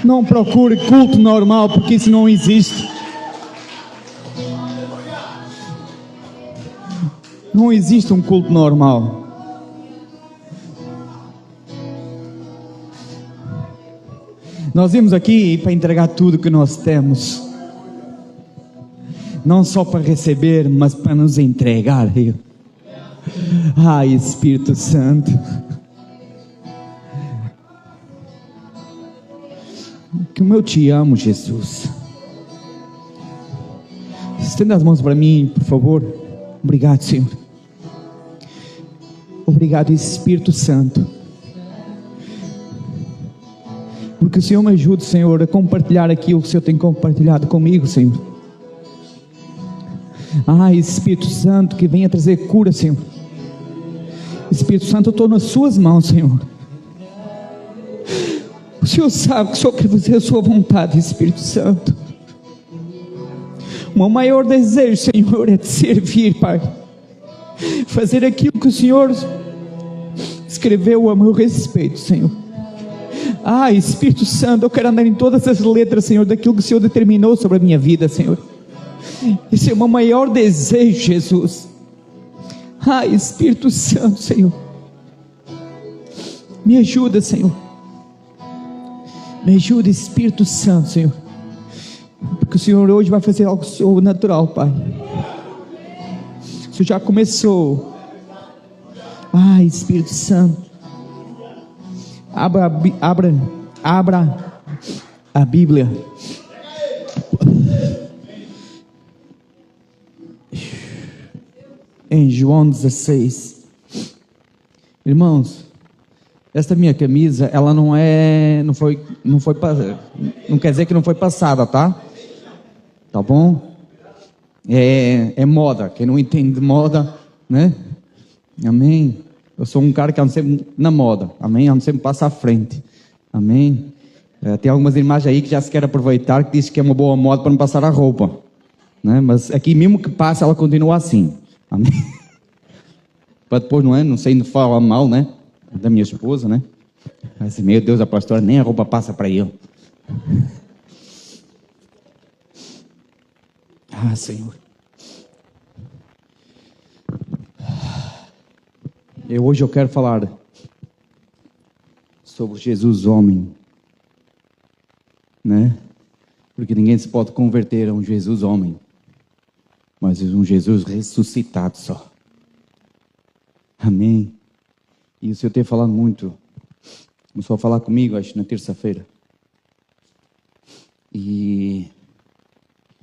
Não procure culto normal, porque isso não existe. Não existe um culto normal. Nós vimos aqui para entregar tudo que nós temos, não só para receber, mas para nos entregar. Ai, Espírito Santo, como eu te amo, Jesus. Estenda as mãos para mim, por favor. Obrigado, Senhor. Obrigado, Espírito Santo, porque o Senhor me ajuda, Senhor, a compartilhar aquilo que o Senhor tem compartilhado comigo, Senhor. Espírito Santo, que venha trazer cura, Senhor. Espírito Santo, eu estou nas suas mãos, Senhor. O Senhor sabe que o Senhor quer fazer a sua vontade, Espírito Santo. O meu maior desejo, Senhor, é te servir, Pai. Fazer aquilo que o Senhor escreveu a meu respeito, Senhor. Espírito Santo, eu quero andar em todas as letras, Senhor, daquilo que o Senhor determinou sobre a minha vida, Senhor. Esse é o meu maior desejo, Jesus. Espírito Santo, Senhor, me ajuda, Senhor. Me ajuda, Espírito Santo, Senhor, porque o Senhor hoje vai fazer algo sobrenatural, Pai. O Senhor já começou. Espírito Santo, abra a Bíblia. Em João 16. Irmãos, esta minha camisa, ela não quer dizer que não foi passada, tá? Tá bom? É moda. Quem não entende de moda, né? Amém. Eu sou um cara que anda sempre na moda. Amém. Ando sempre passa à frente. Amém. Tem algumas imagens aí que já se quer aproveitar, que diz que é uma boa moda para não passar a roupa, né? Mas aqui mesmo que passa, ela continua assim. Amém. Para depois, não sei, não falar mal, né? Da minha esposa, né? Mas, meu Deus, a pastora, nem a roupa passa para eu. Senhor. Hoje eu quero falar sobre Jesus homem, né? Porque ninguém se pode converter a um Jesus homem, mas um Jesus ressuscitado só. Amém. E o Senhor tem falado muito. Começou a falar comigo, acho, na terça-feira. E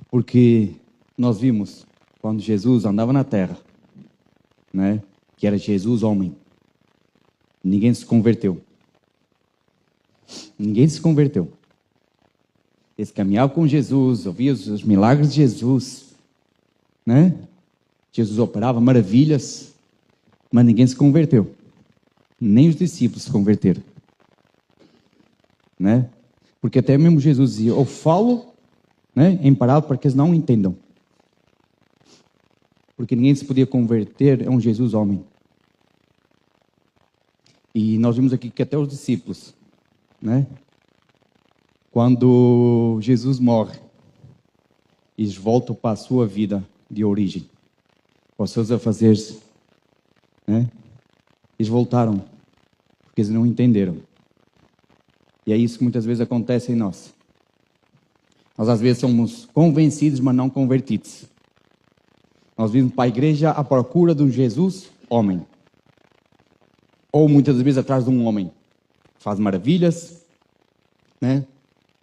porque nós vimos quando Jesus andava na terra, né? Que era Jesus homem. Ninguém se converteu. Ninguém se converteu. Eles caminhavam com Jesus, ouviam os milagres de Jesus, né? Jesus operava maravilhas, mas ninguém se converteu. Nem os discípulos se converteram, né? Porque até mesmo Jesus dizia: eu falo, né, em parábola para que eles não entendam. Porque ninguém se podia converter a um Jesus homem. E nós vimos aqui que até os discípulos, né, quando Jesus morre, eles voltam para a sua vida de origem, para os seus afazeres, né? Eles voltaram, porque eles não entenderam. E é isso que muitas vezes acontece em nós. Nós às vezes somos convencidos, mas não convertidos. Nós vimos para a igreja à procura de um Jesus homem. Ou muitas vezes atrás de um homem que faz maravilhas, né?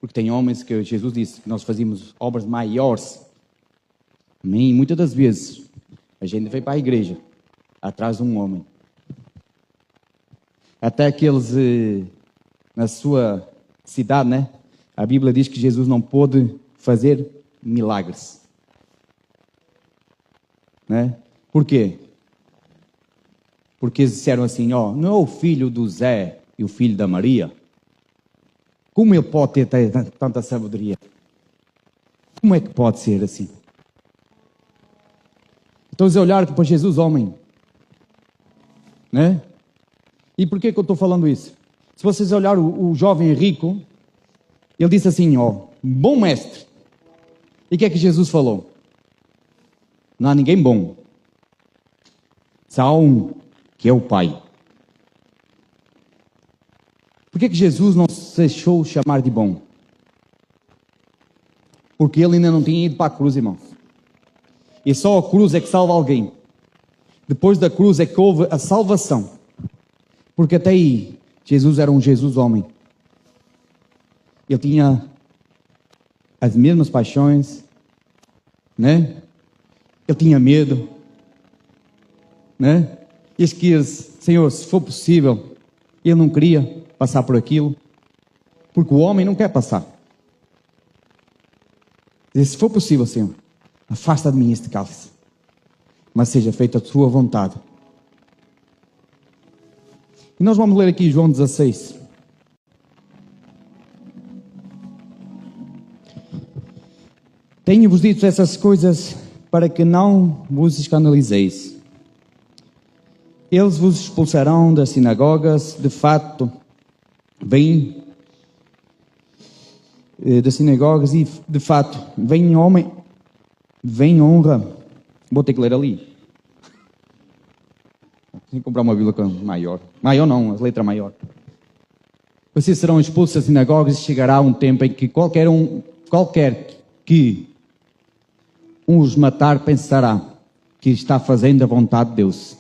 Porque tem homens que Jesus disse que nós fazíamos obras maiores. Amém? Muitas das vezes a gente vem para a igreja atrás de um homem. Até aqueles na sua cidade, né? A Bíblia diz que Jesus não pôde fazer milagres, né? Por quê? Porque eles disseram assim: ó, não é o filho do Zé e o filho da Maria? Como ele pode ter tanta sabedoria? Como é que pode ser assim? Então eles olharam para Jesus homem, né? E por que eu estou falando isso? Se vocês olharem o jovem rico, Ele disse assim, ó, bom mestre. E o que é que Jesus falou? Não há ninguém bom. Só há um, que é o Pai. Por que Jesus não se deixou chamar de bom? Porque ele ainda não tinha ido para a cruz, irmãos. E só a cruz é que salva alguém. Depois da cruz é que houve a salvação. Porque até aí, Jesus era um Jesus homem. Ele tinha as mesmas paixões, né? Ele tinha medo, né? E que, Senhor, se for possível, ele não queria passar por aquilo, porque o homem não quer passar. Se for possível, Senhor, afasta de mim este cálice, mas seja feita a tua vontade. E nós vamos ler aqui João 16. Tenho-vos dito essas coisas para que não vos escandalizeis. Eles vos expulsarão das sinagogas, de fato, vêm das sinagogas e, de fato, vem homem, vem honra. Vou ter que ler ali. Tem que comprar uma Bíblia maior. Maior não, a letra maior. Vocês serão expulsos das sinagogas e chegará um tempo em que qualquer que os matar pensará que está fazendo a vontade de Deus.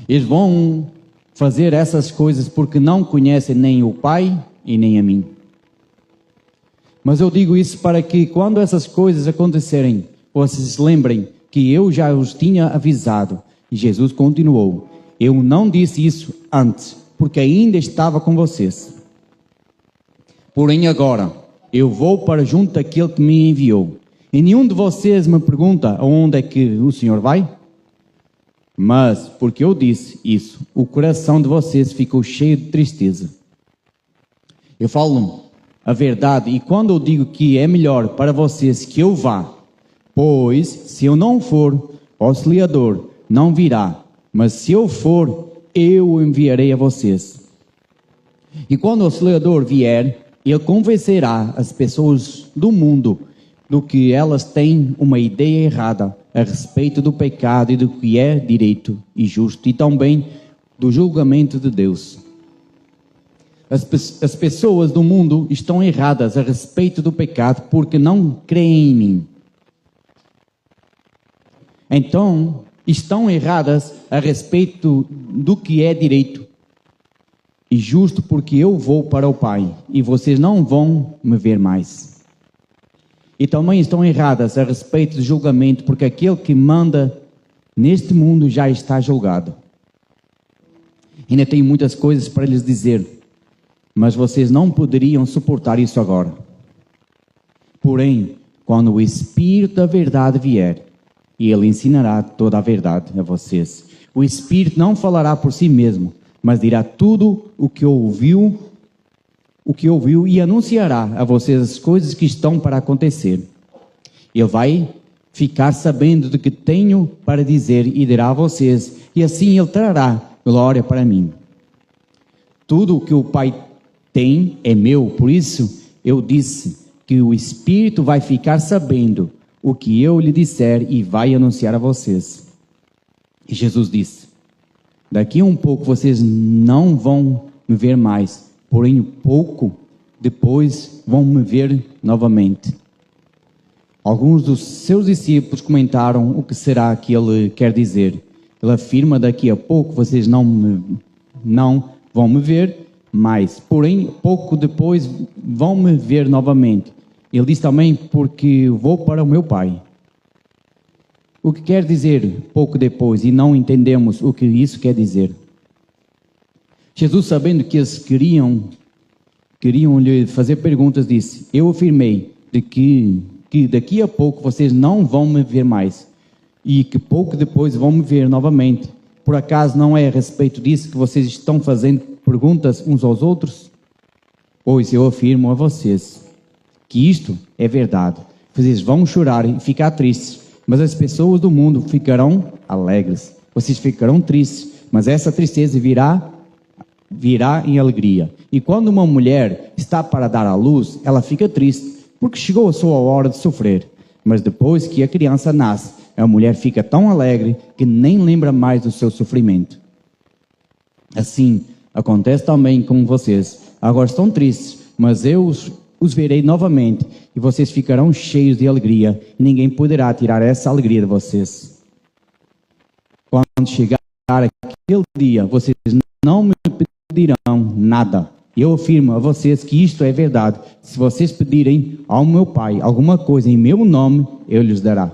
Eles vão fazer essas coisas porque não conhecem nem o Pai e nem a mim. Mas eu digo isso para que quando essas coisas acontecerem, vocês lembrem que eu já os tinha avisado. E Jesus continuou, eu não disse isso antes, porque ainda estava com vocês. Porém agora, eu vou para junto daquele que me enviou. E nenhum de vocês me pergunta aonde é que o Senhor vai? Mas, porque eu disse isso, o coração de vocês ficou cheio de tristeza. Eu falo a verdade, e quando eu digo que é melhor para vocês que eu vá, pois, se eu não for, o Auxiliador não virá, mas se eu for, eu o enviarei a vocês. E quando o Auxiliador vier, ele convencerá as pessoas do mundo do que elas têm uma ideia errada a respeito do pecado e do que é direito e justo, e também do julgamento de Deus. As pessoas do mundo estão erradas a respeito do pecado porque não creem em mim. Então, estão erradas a respeito do que é direito e justo porque eu vou para o Pai e vocês não vão me ver mais. E também estão erradas a respeito do julgamento porque aquele que manda neste mundo já está julgado. Ainda tenho muitas coisas para lhes dizer, mas vocês não poderiam suportar isso agora. Porém, quando o Espírito da verdade vier, ele ensinará toda a verdade a vocês. O Espírito não falará por si mesmo, mas dirá tudo o que ouviu e anunciará a vocês as coisas que estão para acontecer. Ele vai ficar sabendo do que tenho para dizer e dirá a vocês, e assim ele trará glória para mim. Tudo o que o Pai tem é meu, por isso eu disse que o Espírito vai ficar sabendo o que eu lhe disser e vai anunciar a vocês. E Jesus disse, daqui a um pouco vocês não vão me ver mais, porém pouco depois vão me ver novamente. Alguns dos seus discípulos comentaram o que será que ele quer dizer. Ele afirma, daqui a pouco vocês não vão me ver mais, porém pouco depois vão me ver novamente. Ele diz também, porque vou para o meu Pai. O que quer dizer pouco depois, e não entendemos o que isso quer dizer. Jesus, sabendo que eles queriam lhe fazer perguntas, disse, eu afirmei de que daqui a pouco vocês não vão me ver mais, e que pouco depois vão me ver novamente. Por acaso não é a respeito disso que vocês estão fazendo perguntas uns aos outros? Pois eu afirmo a vocês que isto é verdade. Vocês vão chorar e ficar tristes, mas as pessoas do mundo ficarão alegres. Vocês ficarão tristes, mas essa tristeza virá em alegria. E quando uma mulher está para dar à luz, ela fica triste, porque chegou a sua hora de sofrer. Mas depois que a criança nasce, a mulher fica tão alegre que nem lembra mais do seu sofrimento. Assim, acontece também com vocês. Agora estão tristes, mas eu os verei novamente, e vocês ficarão cheios de alegria, e ninguém poderá tirar essa alegria de vocês. Quando chegar aquele dia, vocês não me pedirão nada. Eu afirmo a vocês que isto é verdade. Se vocês pedirem ao meu Pai alguma coisa em meu nome, eu lhes dará.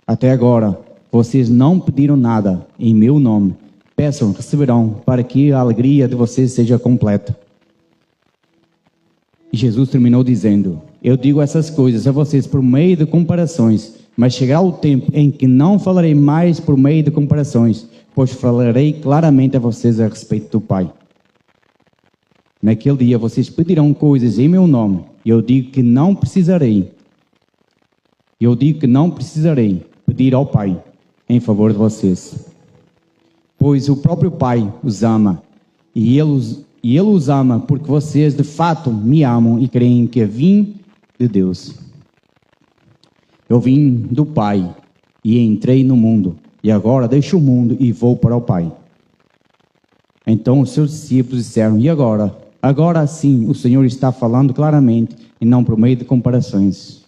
Até agora, vocês não pediram nada em meu nome. Peçam, receberão, para que a alegria de vocês seja completa. E Jesus terminou dizendo: eu digo essas coisas a vocês por meio de comparações, mas chegará o tempo em que não falarei mais por meio de comparações, pois falarei claramente a vocês a respeito do Pai. Naquele dia vocês pedirão coisas em meu nome, e eu digo que não precisarei pedir ao Pai em favor de vocês. Pois o próprio Pai os ama, e Ele os ama porque vocês de fato me amam e creem que vim de Deus. Eu vim do Pai e entrei no mundo, e agora deixo o mundo e vou para o Pai. Então os seus discípulos disseram: e agora? Agora sim o Senhor está falando claramente e não por meio de comparações.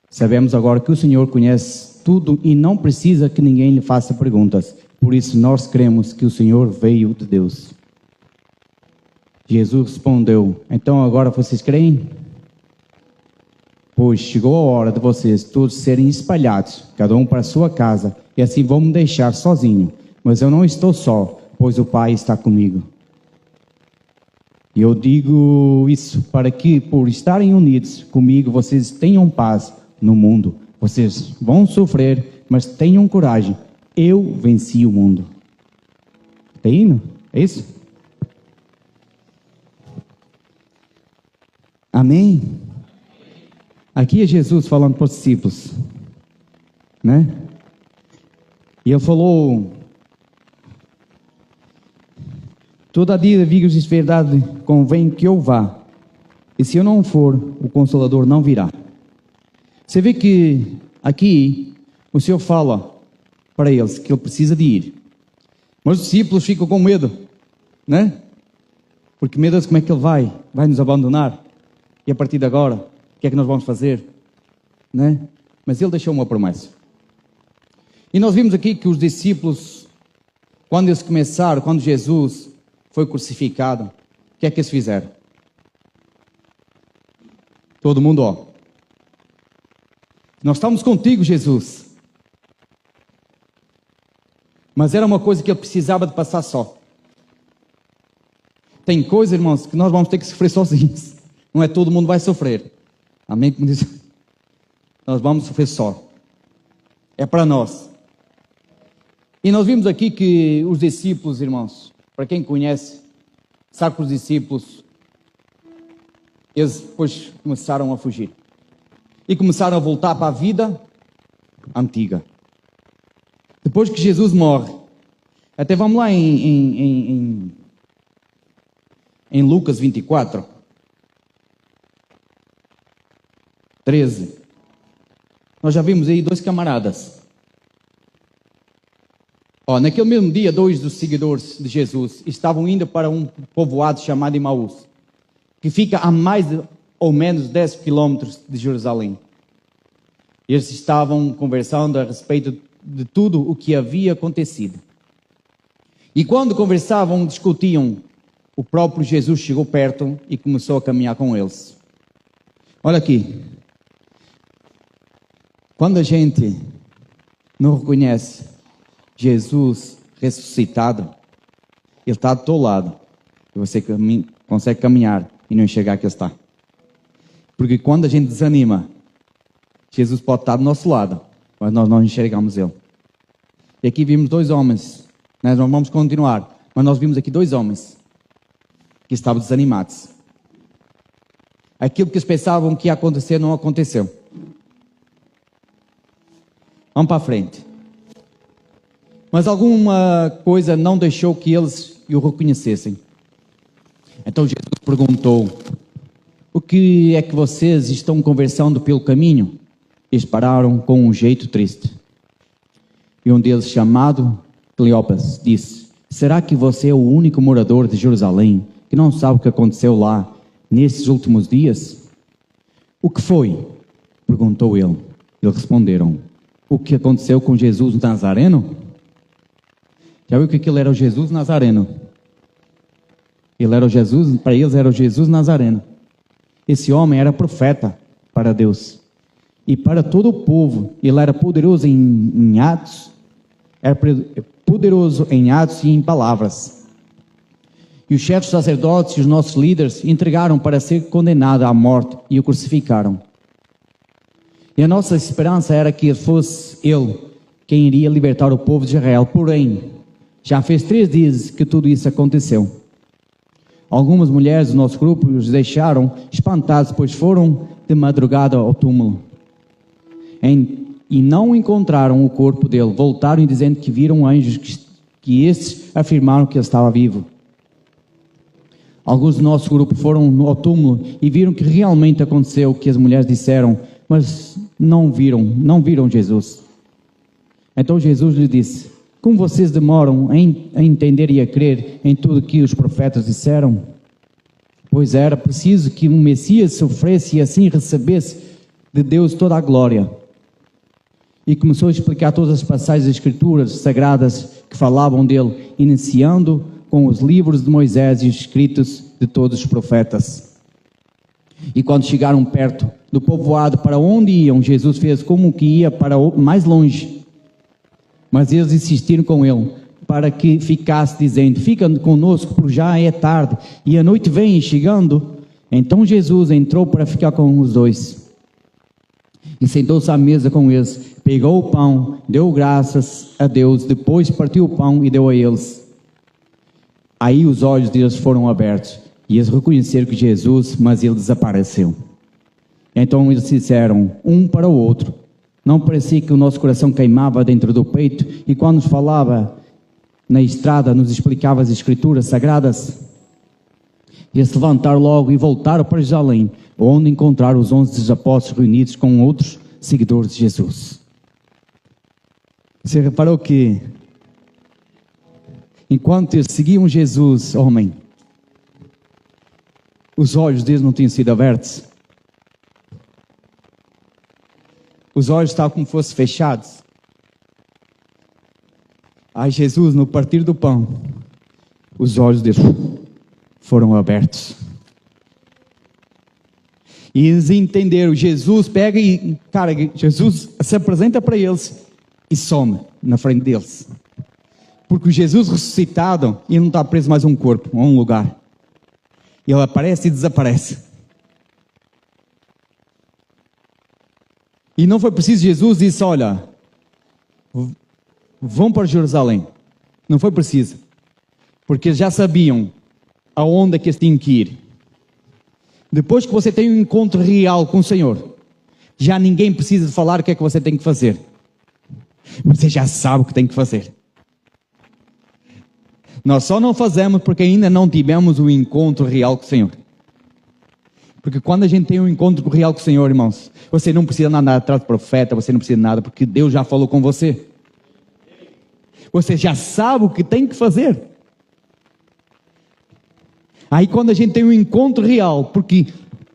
Sabemos agora que o Senhor conhece tudo e não precisa que ninguém lhe faça perguntas. Por isso nós cremos que o Senhor veio de Deus. Jesus respondeu: então agora vocês creem? Pois chegou a hora de vocês todos serem espalhados, cada um para a sua casa, e assim vão me deixar sozinho. Mas eu não estou só, pois o Pai está comigo. E eu digo isso para que, por estarem unidos comigo, vocês tenham paz no mundo. Vocês vão sofrer, mas tenham coragem. Eu venci o mundo. Está indo? É isso? Amém? Aqui é Jesus falando para os discípulos, né? E ele falou: todavia digo-vos de verdade, convém que eu vá, e se eu não for, o Consolador não virá. Você vê que aqui o Senhor fala para eles que ele precisa de ir, mas os discípulos ficam com medo, né? Porque medo de como é que ele vai nos abandonar, e a partir de agora, o que é que nós vamos fazer, né? Mas ele deixou uma promessa. E nós vimos aqui que os discípulos, quando Jesus foi crucificado, o que é que eles fizeram? Todo mundo, ó: nós estamos contigo, Jesus. Mas era uma coisa que ele precisava de passar só. Tem coisas, irmãos, que nós vamos ter que sofrer sozinhos. Não é todo mundo vai sofrer. Amém? Como diz, nós vamos sofrer só. É para nós. E nós vimos aqui que os discípulos, irmãos, para quem conhece, sabe que os discípulos, eles depois começaram a fugir. E começaram a voltar para a vida antiga. Depois que Jesus morre, até vamos lá em Lucas 24, 13. Nós já vimos aí dois camaradas. Naquele mesmo dia, 2 dos seguidores de Jesus estavam indo para um povoado chamado Emaús, que fica a mais ou menos 10 quilômetros de Jerusalém. Eles estavam conversando a respeito de tudo o que havia acontecido. E quando conversavam, discutiam, o próprio Jesus chegou perto e começou a caminhar com eles. Olha aqui. Quando a gente não reconhece Jesus ressuscitado, ele está do teu lado. E você consegue caminhar e não enxergar que ele está. Porque quando a gente desanima, Jesus pode estar do nosso lado, mas nós não enxergamos ele. E aqui vimos 2 homens. Nós não vamos continuar, mas nós vimos aqui 2 homens que estavam desanimados. Aquilo que eles pensavam que ia acontecer não aconteceu. Vamos para a frente. Mas alguma coisa não deixou que eles o reconhecessem. Então Jesus perguntou: o que é que vocês estão conversando pelo caminho? Eles pararam com um jeito triste. E um deles, chamado Cleopas, disse: será que você é o único morador de Jerusalém que não sabe o que aconteceu lá nesses últimos dias? O que foi? Perguntou ele. Eles responderam: o que aconteceu com Jesus Nazareno? Já viu que aquilo era o Jesus Nazareno? Ele era o Jesus, para eles era o Jesus Nazareno. Esse homem era profeta para Deus. E para todo o povo, ele era poderoso em atos, era poderoso em atos e em palavras. E os chefes sacerdotes e os nossos líderes entregaram para ser condenado à morte e o crucificaram. E a nossa esperança era que fosse ele quem iria libertar o povo de Israel. Porém, já fez 3 dias que tudo isso aconteceu. Algumas mulheres do nosso grupo os deixaram espantados, pois foram de madrugada ao túmulo e não encontraram o corpo dele. Voltaram dizendo que viram anjos, que esses afirmaram que ele estava vivo. Alguns do nosso grupo foram ao túmulo e viram que realmente aconteceu o que as mulheres disseram, mas não viram Jesus. Então Jesus lhe disse: como vocês demoram a entender e a crer em tudo que os profetas disseram? Pois era preciso que um Messias sofresse e assim recebesse de Deus toda a glória. E começou a explicar todas as passagens das Escrituras sagradas que falavam dele, iniciando com os livros de Moisés e os escritos de todos os profetas. E quando chegaram perto do povoado para onde iam, Jesus fez como que ia para mais longe. Mas eles insistiram com ele para que ficasse, dizendo: fica conosco, porque já é tarde e a noite vem chegando. Então Jesus entrou para ficar com os dois e sentou-se à mesa com eles. Pegou o pão, deu graças a Deus, depois partiu o pão e deu a eles. Aí os olhos deles foram abertos e eles reconheceram que Jesus, mas ele desapareceu. Então eles disseram um para o outro: não parecia que o nosso coração queimava dentro do peito, e quando nos falava na estrada, nos explicava as Escrituras sagradas? E se levantaram logo e voltaram para Jerusalém, onde encontraram os 11 apóstolos reunidos com outros seguidores de Jesus. Você reparou que enquanto eles seguiam Jesus, homem, os olhos deles não tinham sido abertos? Os olhos estavam como se fossem fechados. Aí Jesus, no partir do pão, os olhos deles foram abertos. E eles entenderam. Jesus pega e, Jesus se apresenta para eles e some na frente deles. Porque o Jesus ressuscitado, ele não está preso mais a um corpo, a um lugar. Ele aparece e desaparece. E não foi preciso, Jesus disse: olha, vão para Jerusalém. Não foi preciso. Porque eles já sabiam aonde é que eles tinham que ir. Depois que você tem um encontro real com o Senhor, já ninguém precisa de falar o que é que você tem que fazer. Você já sabe o que tem que fazer. Nós só não fazemos porque ainda não tivemos o encontro real com o Senhor. Porque quando a gente tem um encontro real com o Senhor, irmãos, você não precisa nada atrás do profeta, você não precisa de nada, porque Deus já falou com você. Você já sabe o que tem que fazer. Aí quando a gente tem um encontro real, porque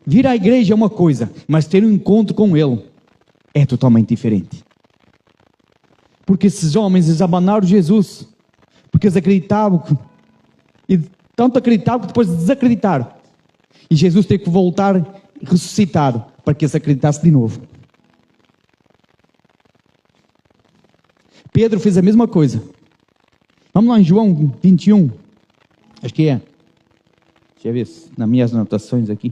vir à igreja é uma coisa, mas ter um encontro com Ele é totalmente diferente. Porque esses homens, eles abandonaram Jesus, porque eles acreditavam, e tanto acreditavam que depois desacreditaram. E Jesus teve que voltar ressuscitado, para que eles acreditassem de novo. Pedro fez a mesma coisa. Vamos lá em João 21. Acho que é. Deixa eu ver nas minhas anotações aqui.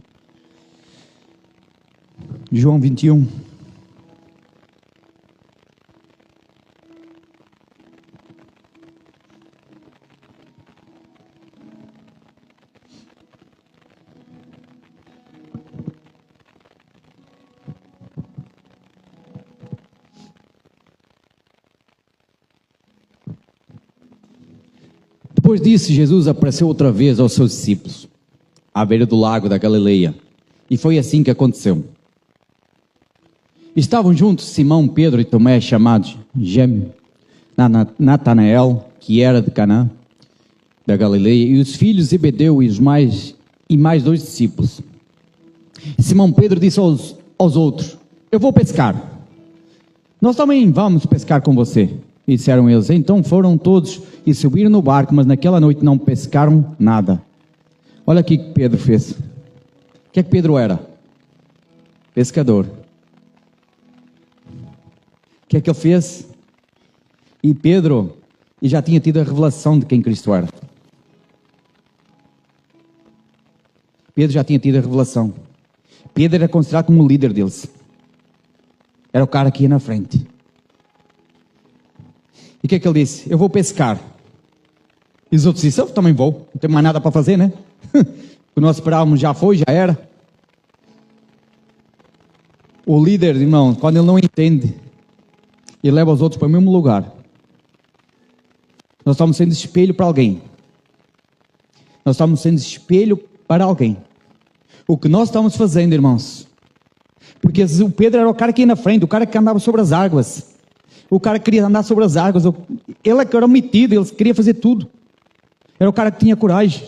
João 21. Depois disso, Jesus apareceu outra vez aos seus discípulos à beira do lago da Galileia. E foi assim que aconteceu. Estavam juntos Simão, Pedro e Tomé, chamados gêmeo, Natanael, que era de Canaã, da Galileia, e os filhos de Zebedeu e mais 2 discípulos. Simão Pedro disse aos outros: eu vou pescar. Nós também vamos pescar com você. E disseram eles. Então foram todos e subiram no barco, mas naquela noite não pescaram nada. Olha aqui o que Pedro fez. O que é que Pedro era? Pescador. O que é que ele fez? E Pedro já tinha tido a revelação de quem Cristo era. Pedro já tinha tido a revelação. Pedro era considerado como o líder deles. Era o cara que ia na frente. E o que é que ele disse? Eu vou pescar. E os outros disseram, eu também vou. Não tem mais nada para fazer, né? O que nós esperávamos já foi, já era. O líder, irmão, quando ele não entende, ele leva os outros para o mesmo lugar. Nós estamos sendo espelho para alguém. Nós estamos sendo espelho para alguém. O que nós estamos fazendo, irmãos? Porque o Pedro era o cara que ia na frente, o cara que andava sobre as águas. O cara que queria andar sobre as águas. Ele era metido, ele queria fazer tudo. Era o cara que tinha coragem.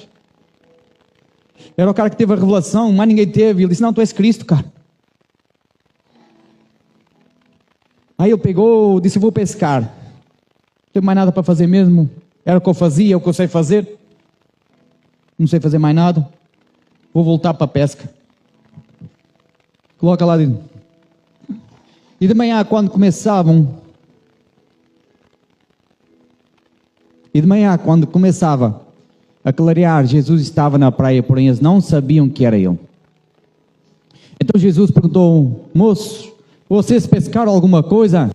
Era o cara que teve a revelação, mas ninguém teve. Ele disse, não, tu és Cristo, cara. Aí ele pegou, disse, eu vou pescar. Não tenho mais nada para fazer mesmo. Era o que eu fazia, é o que eu sei fazer. Não sei fazer mais nada. Vou voltar para a pesca. Coloca lá dentro. E de manhã, quando começava a clarear, Jesus estava na praia, porém eles não sabiam que era ele. Então Jesus perguntou, moços, vocês pescaram alguma coisa?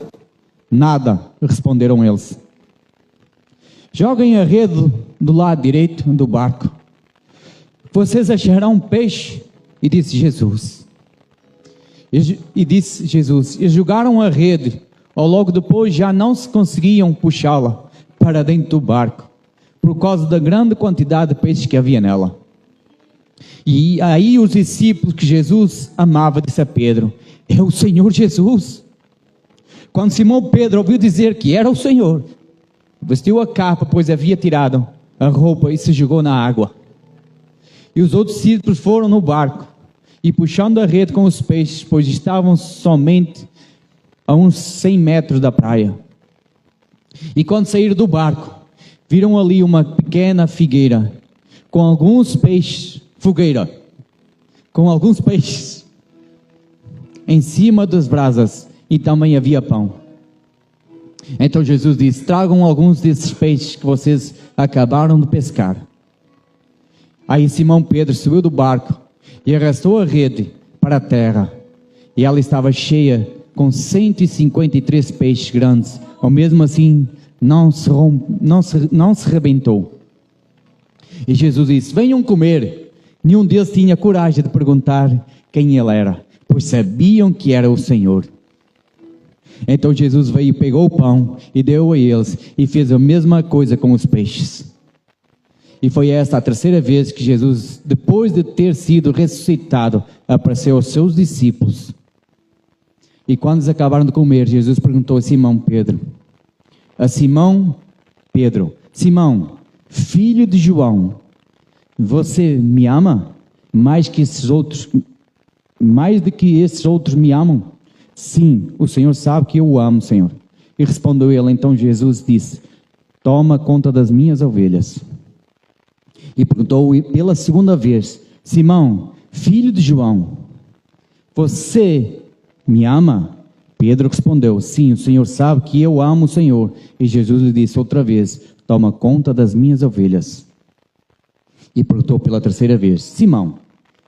Nada, responderam eles. Joguem a rede do lado direito do barco. Vocês acharão peixe? E disse Jesus. E jogaram a rede. Logo depois já não se conseguiam puxá-la para dentro do barco, por causa da grande quantidade de peixes que havia nela. E aí os discípulos que Jesus amava disse a Pedro, é o Senhor Jesus. Quando Simão Pedro ouviu dizer que era o Senhor, vestiu a capa, pois havia tirado a roupa e se jogou na água. E os outros discípulos foram no barco e puxando a rede com os peixes, pois estavam somente a uns 100 metros da praia. E quando saíram do barco, viram ali uma pequena fogueira com alguns peixes em cima das brasas, e também havia pão. Então Jesus disse, tragam alguns desses peixes que vocês acabaram de pescar. Aí Simão Pedro subiu do barco e arrastou a rede para a terra, e ela estava cheia com 153 peixes grandes, ou mesmo assim não se rebentou. E Jesus disse, venham comer. Nenhum deles tinha coragem de perguntar quem ele era, pois sabiam que era o Senhor. Então Jesus veio, pegou o pão e deu a eles, e fez a mesma coisa com os peixes. E foi esta a terceira vez que Jesus, depois de ter sido ressuscitado, apareceu aos seus discípulos. E quando eles acabaram de comer, Jesus perguntou a Simão Pedro, Simão, filho de João, você me ama mais do que esses outros me amam? Sim, o Senhor sabe que eu o amo, Senhor. E respondeu ele, então Jesus disse, toma conta das minhas ovelhas. E perguntou pela segunda vez, Simão, filho de João, você me ama? Pedro respondeu, sim, o Senhor sabe que eu amo o Senhor. E Jesus lhe disse outra vez, toma conta das minhas ovelhas. E perguntou pela terceira vez, Simão,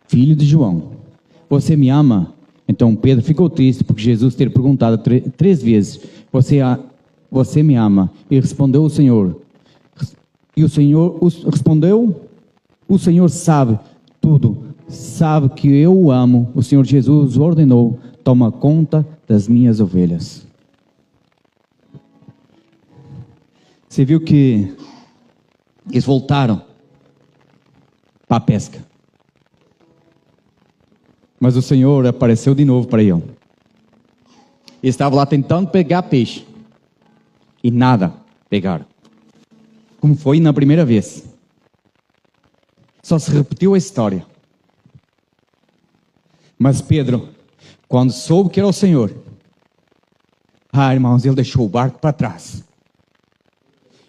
filho de João, você me ama? Então Pedro ficou triste porque Jesus ter perguntado três vezes, você me ama? E respondeu o Senhor, o Senhor sabe tudo, sabe que eu o amo. O Senhor Jesus ordenou, toma conta das minhas ovelhas. Você viu que eles voltaram para a pesca. Mas o Senhor apareceu de novo para ele. Ele estava lá tentando pegar peixe. E nada pegaram. Como foi na primeira vez. Só se repetiu a história. Mas Pedro, quando soube que era o Senhor, irmãos, ele deixou o barco para trás.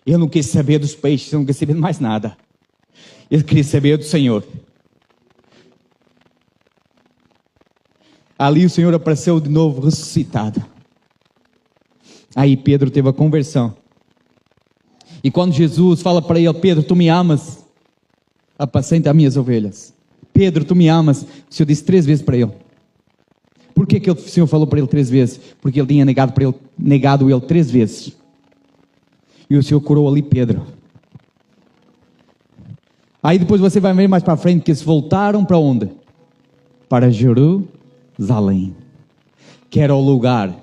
Ele não quis saber dos peixes, ele não quis saber de mais nada. Ele queria saber do Senhor. Ali o Senhor apareceu de novo, ressuscitado. Aí Pedro teve a conversão. E quando Jesus fala para ele: Pedro, tu me amas? Apacenta as minhas ovelhas. Pedro, tu me amas? O Senhor disse 3 vezes para ele. Por que o Senhor falou para ele 3 vezes? Porque ele tinha negado ele 3 vezes. E o Senhor curou ali Pedro. Aí depois você vai ver mais para frente que eles voltaram para onde? Para Jerusalém. Que era o lugar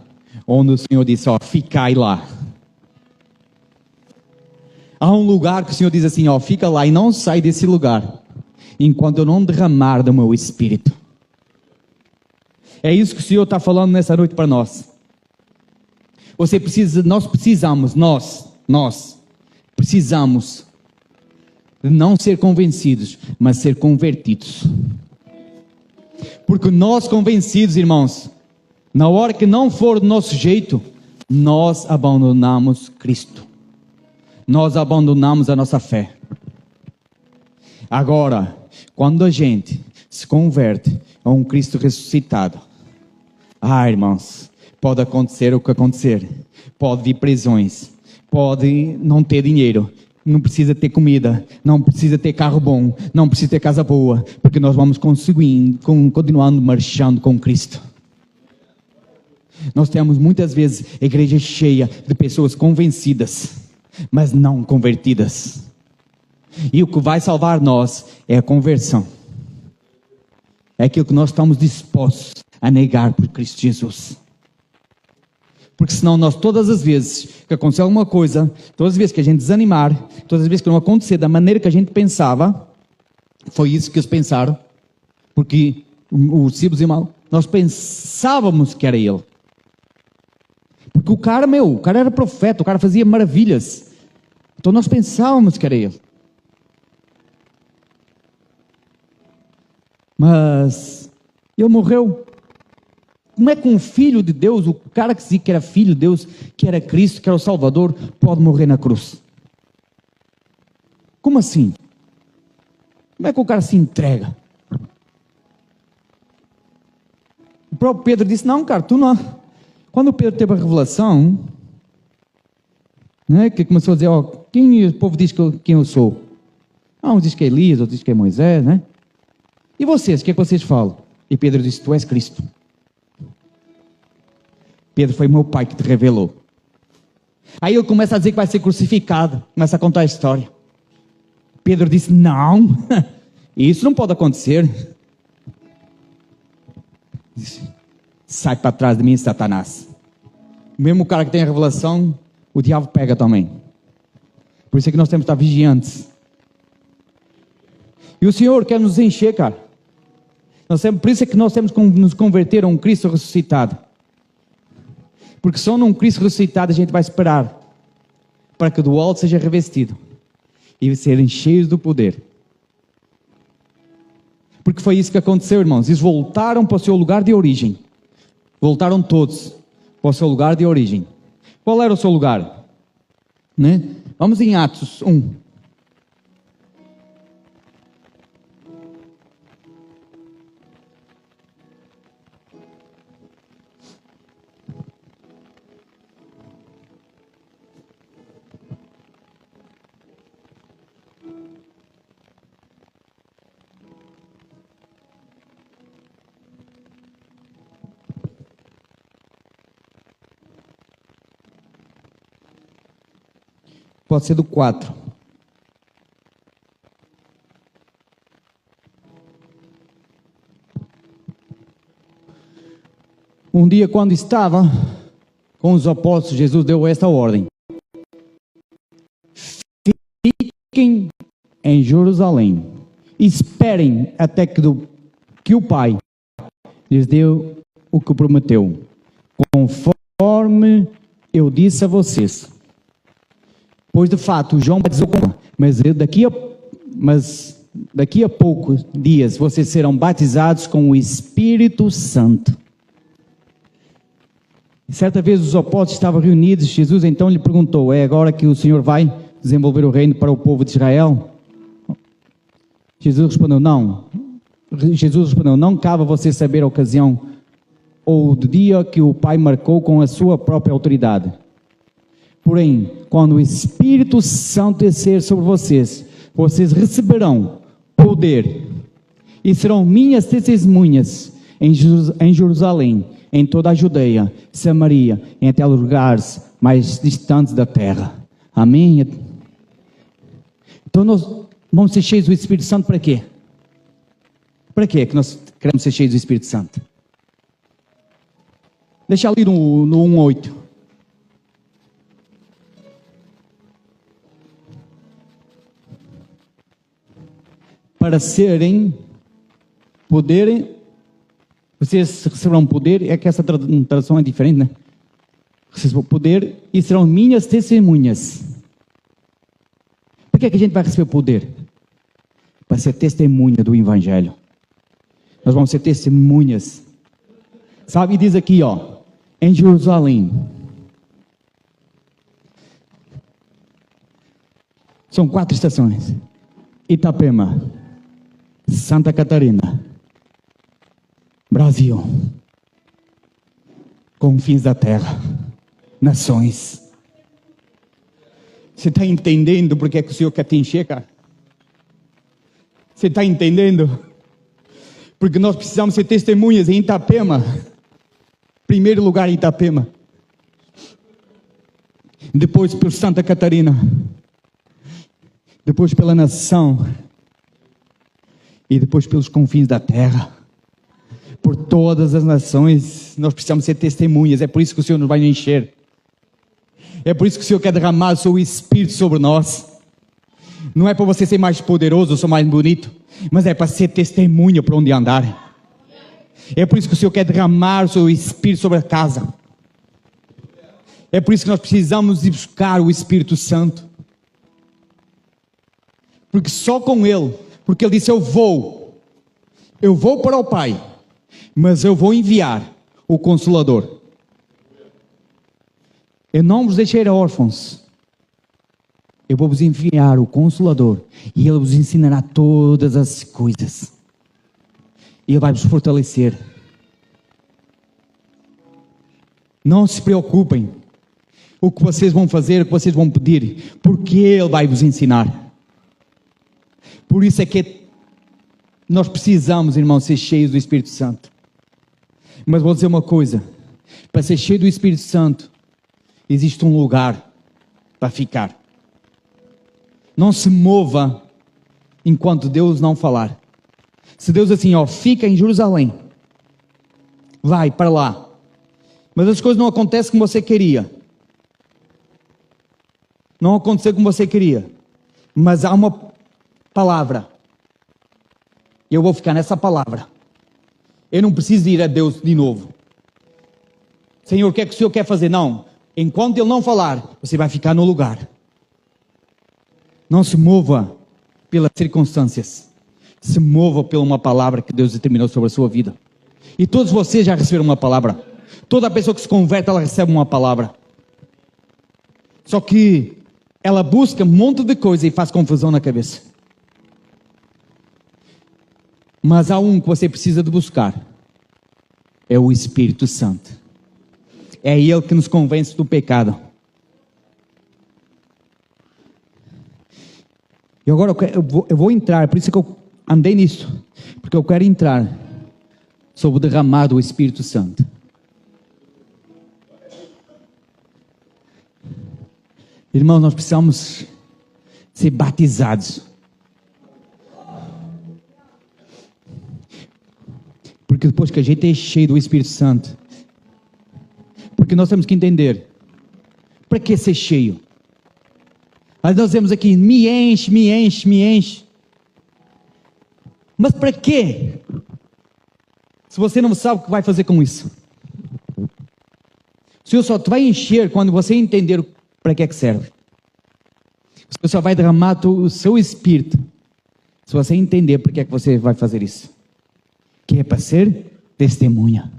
onde o Senhor disse: ficai lá. Há um lugar que o Senhor diz assim: fica lá e não sai desse lugar, enquanto eu não derramar do meu Espírito. É isso que o Senhor está falando nessa noite para nós. Nós precisamos de não ser convencidos, mas ser convertidos. Porque nós convencidos, irmãos, na hora que não for do nosso jeito, nós abandonamos Cristo. Nós abandonamos a nossa fé. Agora, quando a gente se converte a um Cristo ressuscitado, irmãos, pode acontecer o que acontecer. Pode vir prisões, pode não ter dinheiro, não precisa ter comida, não precisa ter carro bom, não precisa ter casa boa, porque nós vamos continuando marchando com Cristo. Nós temos muitas vezes a igreja cheia de pessoas convencidas, mas não convertidas. E o que vai salvar nós é a conversão. É aquilo que nós estamos dispostos a negar por Cristo Jesus. Porque senão nós, todas as vezes que acontecer alguma coisa, todas as vezes que a gente desanimar, todas as vezes que não acontecer da maneira que a gente pensava, foi isso que eles pensaram. Porque os discípulos, irmão, nós pensávamos que era ele. Porque o cara era profeta, o cara fazia maravilhas. Então nós pensávamos que era ele. Mas ele morreu. Como é que um filho de Deus, o cara que dizia que era filho de Deus, que era Cristo, que era o Salvador, pode morrer na cruz? Como assim? Como é que o cara se entrega? O próprio Pedro disse: não, cara, tu não. Quando o Pedro teve a revelação, né, que começou a dizer: quem o povo diz quem eu sou? Uns diz que é Elias, outros diz que é Moisés, né? E vocês, o que é que vocês falam? E Pedro disse: tu és Cristo. Pedro, foi meu pai que te revelou. Aí ele começa a dizer que vai ser crucificado, começa a contar a história. Pedro disse: não, isso não pode acontecer. Disse: sai para trás de mim, Satanás. O mesmo cara que tem a revelação, o diabo pega também. Por isso é que nós temos que estar vigiantes. E o Senhor quer nos encher, cara. Por isso é que nós temos que nos converter a um Cristo ressuscitado. Porque só num Cristo ressuscitado a gente vai esperar para que do alto seja revestido e serem cheios do poder. Porque foi isso que aconteceu, irmãos. Eles voltaram para o seu lugar de origem. Voltaram todos para o seu lugar de origem. Qual era o seu lugar? Né? Vamos em Atos 1. Pode ser do 4. Um dia, quando estava com os apóstolos, Jesus deu esta ordem: fiquem em Jerusalém, esperem até que o Pai lhes deu o que prometeu, conforme eu disse a vocês. Pois de fato João batizou com água, mas daqui a poucos dias vocês serão batizados com o Espírito Santo. Certa vez os apóstolos estavam reunidos, Jesus então lhe perguntou: é agora que o Senhor vai desenvolver o reino para o povo de Israel? Jesus respondeu: não. Não cabe a você saber a ocasião ou do dia que o Pai marcou com a sua própria autoridade. Porém, quando o Espírito Santo descer sobre vocês, vocês receberão poder e serão minhas testemunhas em Jerusalém, em toda a Judeia, Samaria, em até os lugares mais distantes da terra. Amém? Então nós vamos ser cheios do Espírito Santo para quê? Para quê que nós queremos ser cheios do Espírito Santo? Deixa ali no 1:8. Para serem poderem, vocês receberão poder, é que essa tradução é diferente, né? Receberão poder e serão minhas testemunhas. Por que a gente vai receber poder? Para ser testemunha do Evangelho. Nós vamos ser testemunhas. Sabe, diz aqui, em Jerusalém. São 4 estações: Itapema, Santa Catarina, Brasil, confins da terra, nações. Você está entendendo porque é que o Senhor quer te encher, cara? Você está entendendo? Porque nós precisamos ser testemunhas em Itapema. Primeiro lugar em Itapema. Depois por Santa Catarina. Depois pela nação. E depois pelos confins da terra. Por todas as nações, nós precisamos ser testemunhas. É por isso que o Senhor nos vai encher. É por isso que o Senhor quer derramar o seu Espírito sobre nós. Não é para você ser mais poderoso, ou mais bonito, mas é para ser testemunha por onde andar. É por isso que o Senhor quer derramar o seu Espírito sobre a casa. É por isso que nós precisamos de buscar o Espírito Santo. Porque só com Ele, porque Ele disse: eu vou para o Pai, mas eu vou enviar o Consolador. Eu não vos deixarei órfãos. Eu vou vos enviar o Consolador. E Ele vos ensinará todas as coisas. E Ele vai vos fortalecer. Não se preocupem. O que vocês vão fazer, o que vocês vão pedir. Porque Ele vai vos ensinar. Por isso é que nós precisamos, irmãos, ser cheios do Espírito Santo. Mas vou dizer uma coisa. Para ser cheio do Espírito Santo, existe um lugar para ficar. Não se mova enquanto Deus não falar. Se Deus assim, fica em Jerusalém, vai para lá, mas as coisas não acontecem como você queria. Não aconteceu como você queria. Mas há uma palavra. Eu vou ficar nessa palavra. Eu não preciso ir a Deus de novo. Senhor, o que é que o Senhor quer fazer? Não. Enquanto Ele não falar, você vai ficar no lugar. Não se mova pelas circunstâncias. Se mova por uma palavra que Deus determinou sobre a sua vida. E todos vocês já receberam uma palavra. Toda pessoa que se converte, ela recebe uma palavra. Só que ela busca um monte de coisa e faz confusão na cabeça. Mas há um que você precisa de buscar. É o Espírito Santo. É Ele que nos convence do pecado. E agora eu vou entrar, por isso que eu andei nisso. Porque eu quero entrar sobre o derramar do Espírito Santo. Irmãos, nós precisamos ser batizados. Porque depois que a gente é cheio do Espírito Santo, porque nós temos que entender, para que ser cheio? Aí nós vemos aqui, me enche, me enche, me enche. Mas para quê? se você não sabe o que vai fazer com isso. O Senhor só te vai encher quando você entender para que é que serve. O Senhor só vai derramar o seu espírito se você entender para que é que você vai fazer isso. Que é para ser testemunha.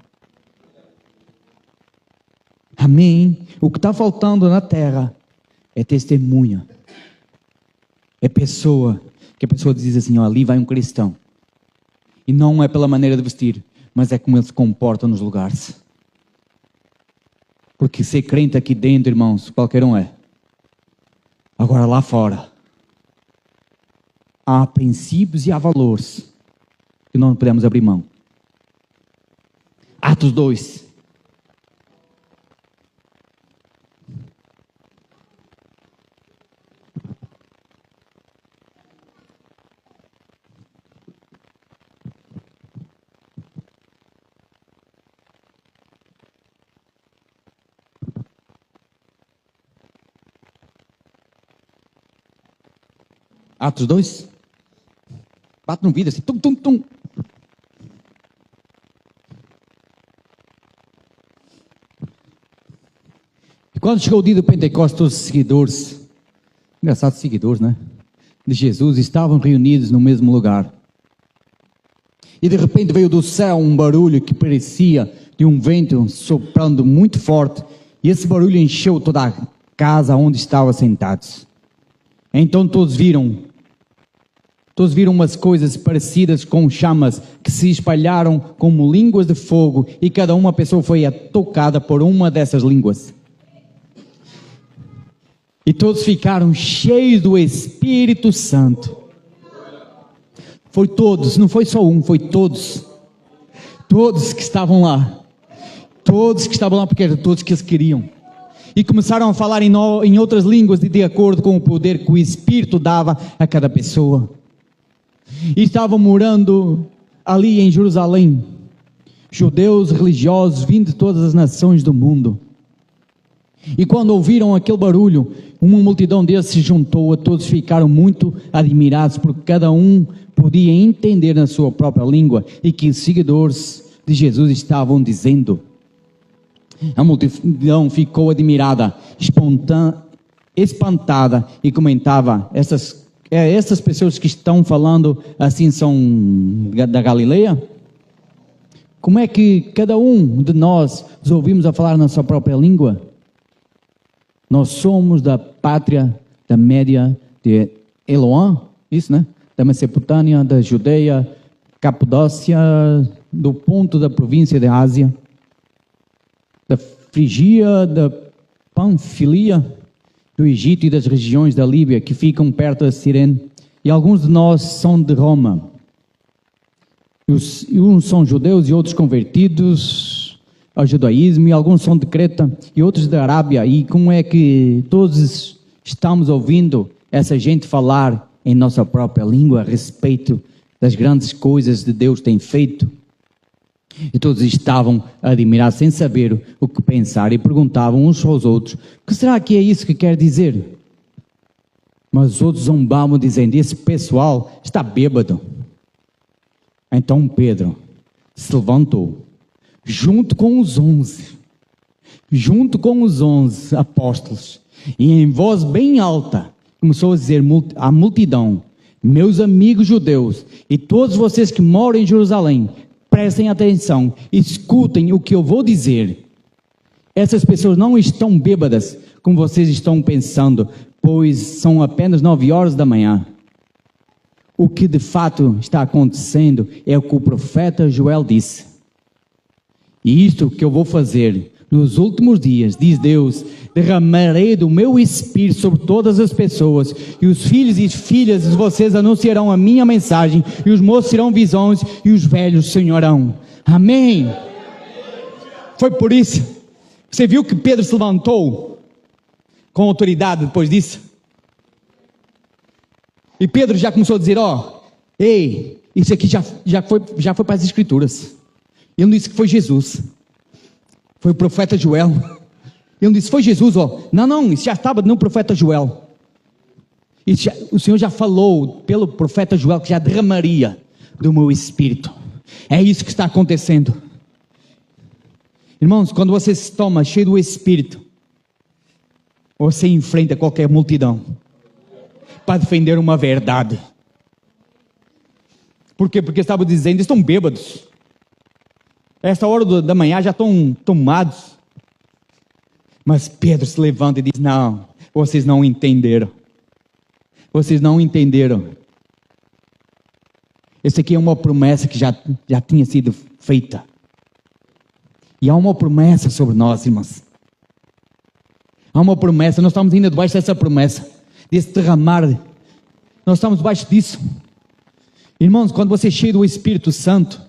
Amém? O que está faltando na terra é testemunha. É pessoa. Que a pessoa diz assim, ó, ali vai um cristão. E não é pela maneira de vestir, mas é como ele se comporta nos lugares. Porque ser crente aqui dentro, irmãos, qualquer um é. Agora lá fora, há princípios e há valores que não podemos abrir mão. Atos 2. Atos 2. Bate no vidro assim, tum, tum, tum. E quando chegou o dia do Pentecostes, todos os seguidores, engraçados seguidores, né? De Jesus, estavam reunidos no mesmo lugar. E de repente veio do céu um barulho que parecia de um vento soprando muito forte. E esse barulho encheu toda a casa onde estavam sentados. Então todos viram umas coisas parecidas com chamas que se espalharam como línguas de fogo e cada uma pessoa foi tocada por uma dessas línguas. E todos ficaram cheios do Espírito Santo. Foi todos, não foi só um, foi todos. Todos que estavam lá. Todos que estavam lá porque eram todos que eles queriam. E começaram a falar em outras línguas de acordo com o poder que o Espírito dava a cada pessoa. E estavam morando ali em Jerusalém, judeus religiosos vindos de todas as nações do mundo. E quando ouviram aquele barulho, uma multidão deles se juntou, a todos ficaram muito admirados, porque cada um podia entender na sua própria língua, e que os seguidores de Jesus estavam dizendo. A multidão ficou admirada, espantada, e comentava, essas pessoas que estão falando assim são da Galileia? Como é que cada um de nós os ouvimos a falar na sua própria língua? Nós somos da pátria da Média de Eloã, isso, né? Da Mesopotâmia, da Judeia, Capadócia, do ponto da província da Ásia, da Frigia, da Panfilia, do Egito e das regiões da Líbia que ficam perto da Cirene, e alguns de nós são de Roma. Uns são judeus e outros convertidos ao judaísmo, e alguns são de Creta e outros da Arábia. E como é que todos estamos ouvindo essa gente falar em nossa própria língua a respeito das grandes coisas que Deus tem feito? E todos estavam a admirar sem saber o que pensar e perguntavam uns aos outros, o que será que é isso que quer dizer? Mas os outros zombavam dizendo, esse pessoal está bêbado. Então Pedro se levantou, junto com os 11 apóstolos, e em voz bem alta, começou a dizer à multidão, meus amigos judeus, e todos vocês que moram em Jerusalém, prestem atenção, escutem o que eu vou dizer. Essas pessoas não estão bêbadas, como vocês estão pensando, pois são apenas 9 horas da manhã. O que de fato está acontecendo é o que o profeta Joel disse. E isto que eu vou fazer nos últimos dias, diz Deus, derramarei do meu espírito sobre todas as pessoas, e os filhos e filhas de vocês anunciarão a minha mensagem, e os moços terão visões, e os velhos sonharão. Amém. Foi por isso. Você viu que Pedro se levantou com autoridade depois disso? E Pedro já começou a dizer, ei, isso aqui já foi para as Escrituras. Ele não disse que foi Jesus. Foi o profeta Joel. Ele não disse, foi Jesus, Não, isso já estava no profeta Joel. O Senhor já falou pelo profeta Joel que já derramaria do meu espírito. É isso que está acontecendo. Irmãos, quando você se toma cheio do Espírito, você enfrenta qualquer multidão para defender uma verdade. Por quê? Porque estava dizendo, eles estão bêbados. Essa hora da manhã já estão tomados. Mas Pedro se levanta e diz, não, vocês não entenderam. Vocês não entenderam. Essa aqui é uma promessa que já tinha sido feita. E há uma promessa sobre nós, irmãos. Há uma promessa, nós estamos ainda debaixo dessa promessa, desse derramar. Nós estamos debaixo disso. Irmãos, quando você é cheio do Espírito Santo,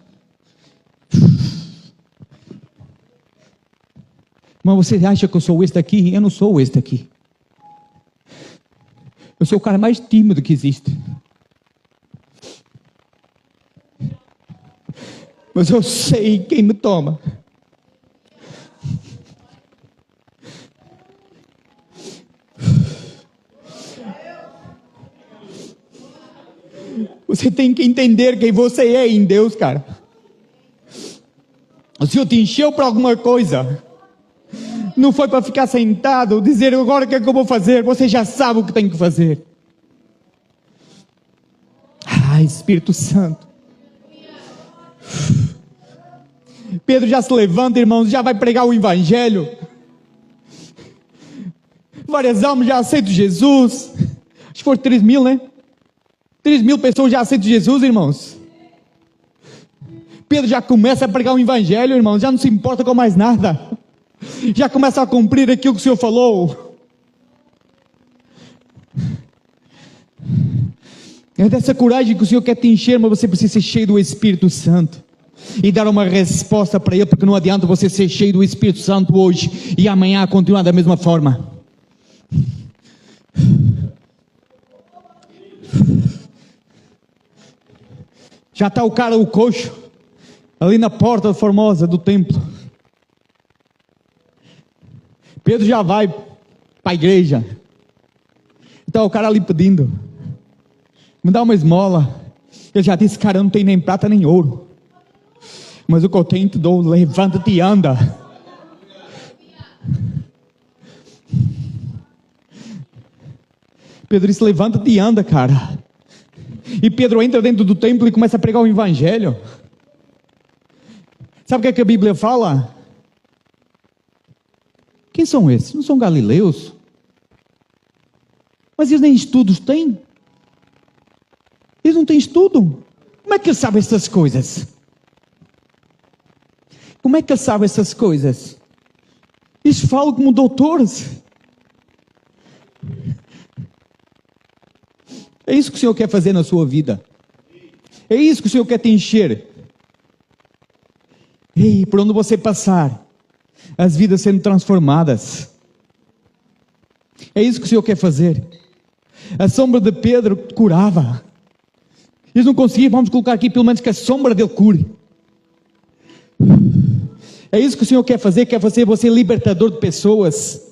mas você acha que eu sou este aqui? Eu não sou este aqui. Eu sou o cara mais tímido que existe. Mas eu sei quem me toma. Você tem que entender quem você é em Deus, cara. O Senhor te encheu para alguma coisa. Não foi para ficar sentado, dizer agora o que é que eu vou fazer. Você já sabe o que tem que fazer. Espírito Santo. Pedro já se levanta, irmãos, já vai pregar o Evangelho. Várias almas já aceitam Jesus. Acho que foram 3.000, né? 3.000 pessoas já aceitam Jesus, irmãos. Pedro já começa a pregar o Evangelho, irmãos. Já não se importa com mais nada. Já começa a cumprir aquilo que o Senhor falou. É dessa coragem que o Senhor quer te encher, mas você precisa ser cheio do Espírito Santo. E dar uma resposta para Ele, porque não adianta você ser cheio do Espírito Santo hoje e amanhã continuar da mesma forma. Já está o cara, o coxo, ali na porta formosa do templo. Pedro já vai para a igreja. Então o cara ali pedindo, me dá uma esmola. Ele já disse, cara, eu não tenho nem prata nem ouro, mas o que eu tenho te dou, levanta-te e anda. Pedro disse, levanta-te e anda, cara. E Pedro entra dentro do templo e começa a pregar o Evangelho. Sabe o que é que a Bíblia fala? Quem são esses? Não são galileus? Mas eles nem estudos têm. Eles não têm estudo. Como é que eles sabem essas coisas? Como é que eles sabem essas coisas? Eles falam como doutores. É isso que o Senhor quer fazer na sua vida. É isso que o Senhor quer te encher. E por onde você passar, as vidas sendo transformadas. É isso que o Senhor quer fazer. A sombra de Pedro curava. Eles não conseguiam, vamos colocar aqui pelo menos que a sombra dele cure. É isso que o Senhor quer fazer você libertador de pessoas.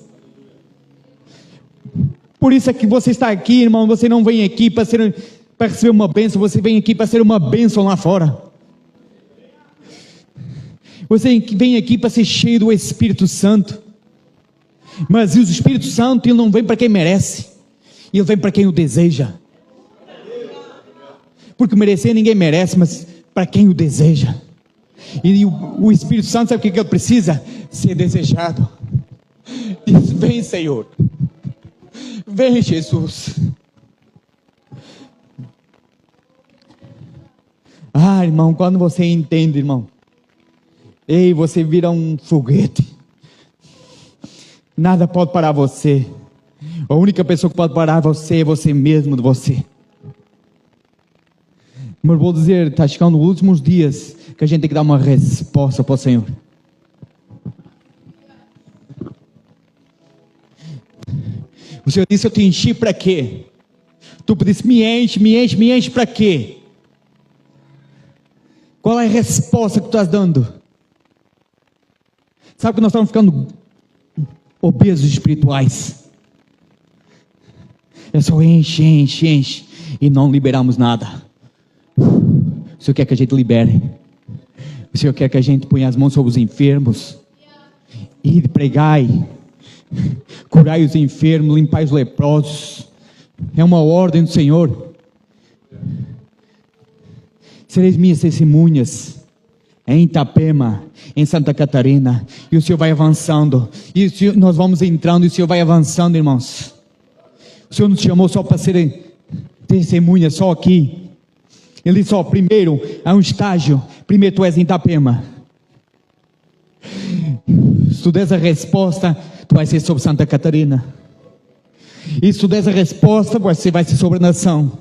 Por isso é que você está aqui, irmão. Você não vem aqui para receber uma bênção, você vem aqui para ser uma bênção lá fora. Você vem aqui para ser cheio do Espírito Santo. Mas o Espírito Santo, ele não vem para quem merece, ele vem para quem o deseja. Porque merecer ninguém merece, mas para quem o deseja. E o Espírito Santo, sabe o que ele precisa? Ser desejado. Diz, vem, Senhor. Vem, Jesus. Irmão, quando você entende, irmão, você vira um foguete. Nada pode parar você. A única pessoa que pode parar você é você mesmo de você. Mas vou dizer, está chegando os últimos dias que a gente tem que dar uma resposta para o Senhor. O Senhor disse, eu te enchi para quê? Tu pediste, me enche para quê? Qual é a resposta que tu estás dando? Sabe que nós estamos ficando obesos espirituais. É só enche e não liberamos nada. O Senhor quer que a gente libere. O Senhor quer que a gente ponha as mãos sobre os enfermos. E pregai, curai os enfermos, limpai os leprosos. É uma ordem do Senhor. Sereis minhas testemunhas em Itapema, em Santa Catarina. E o Senhor vai avançando. E nós vamos entrando e o Senhor vai avançando, irmãos. O Senhor nos chamou só para serem testemunhas, só aqui. Ele só, primeiro, é um estágio. Primeiro tu és em Itapema. Se tu des a resposta, tu vai ser sobre Santa Catarina. E se tu des a resposta, você vai ser sobre a nação.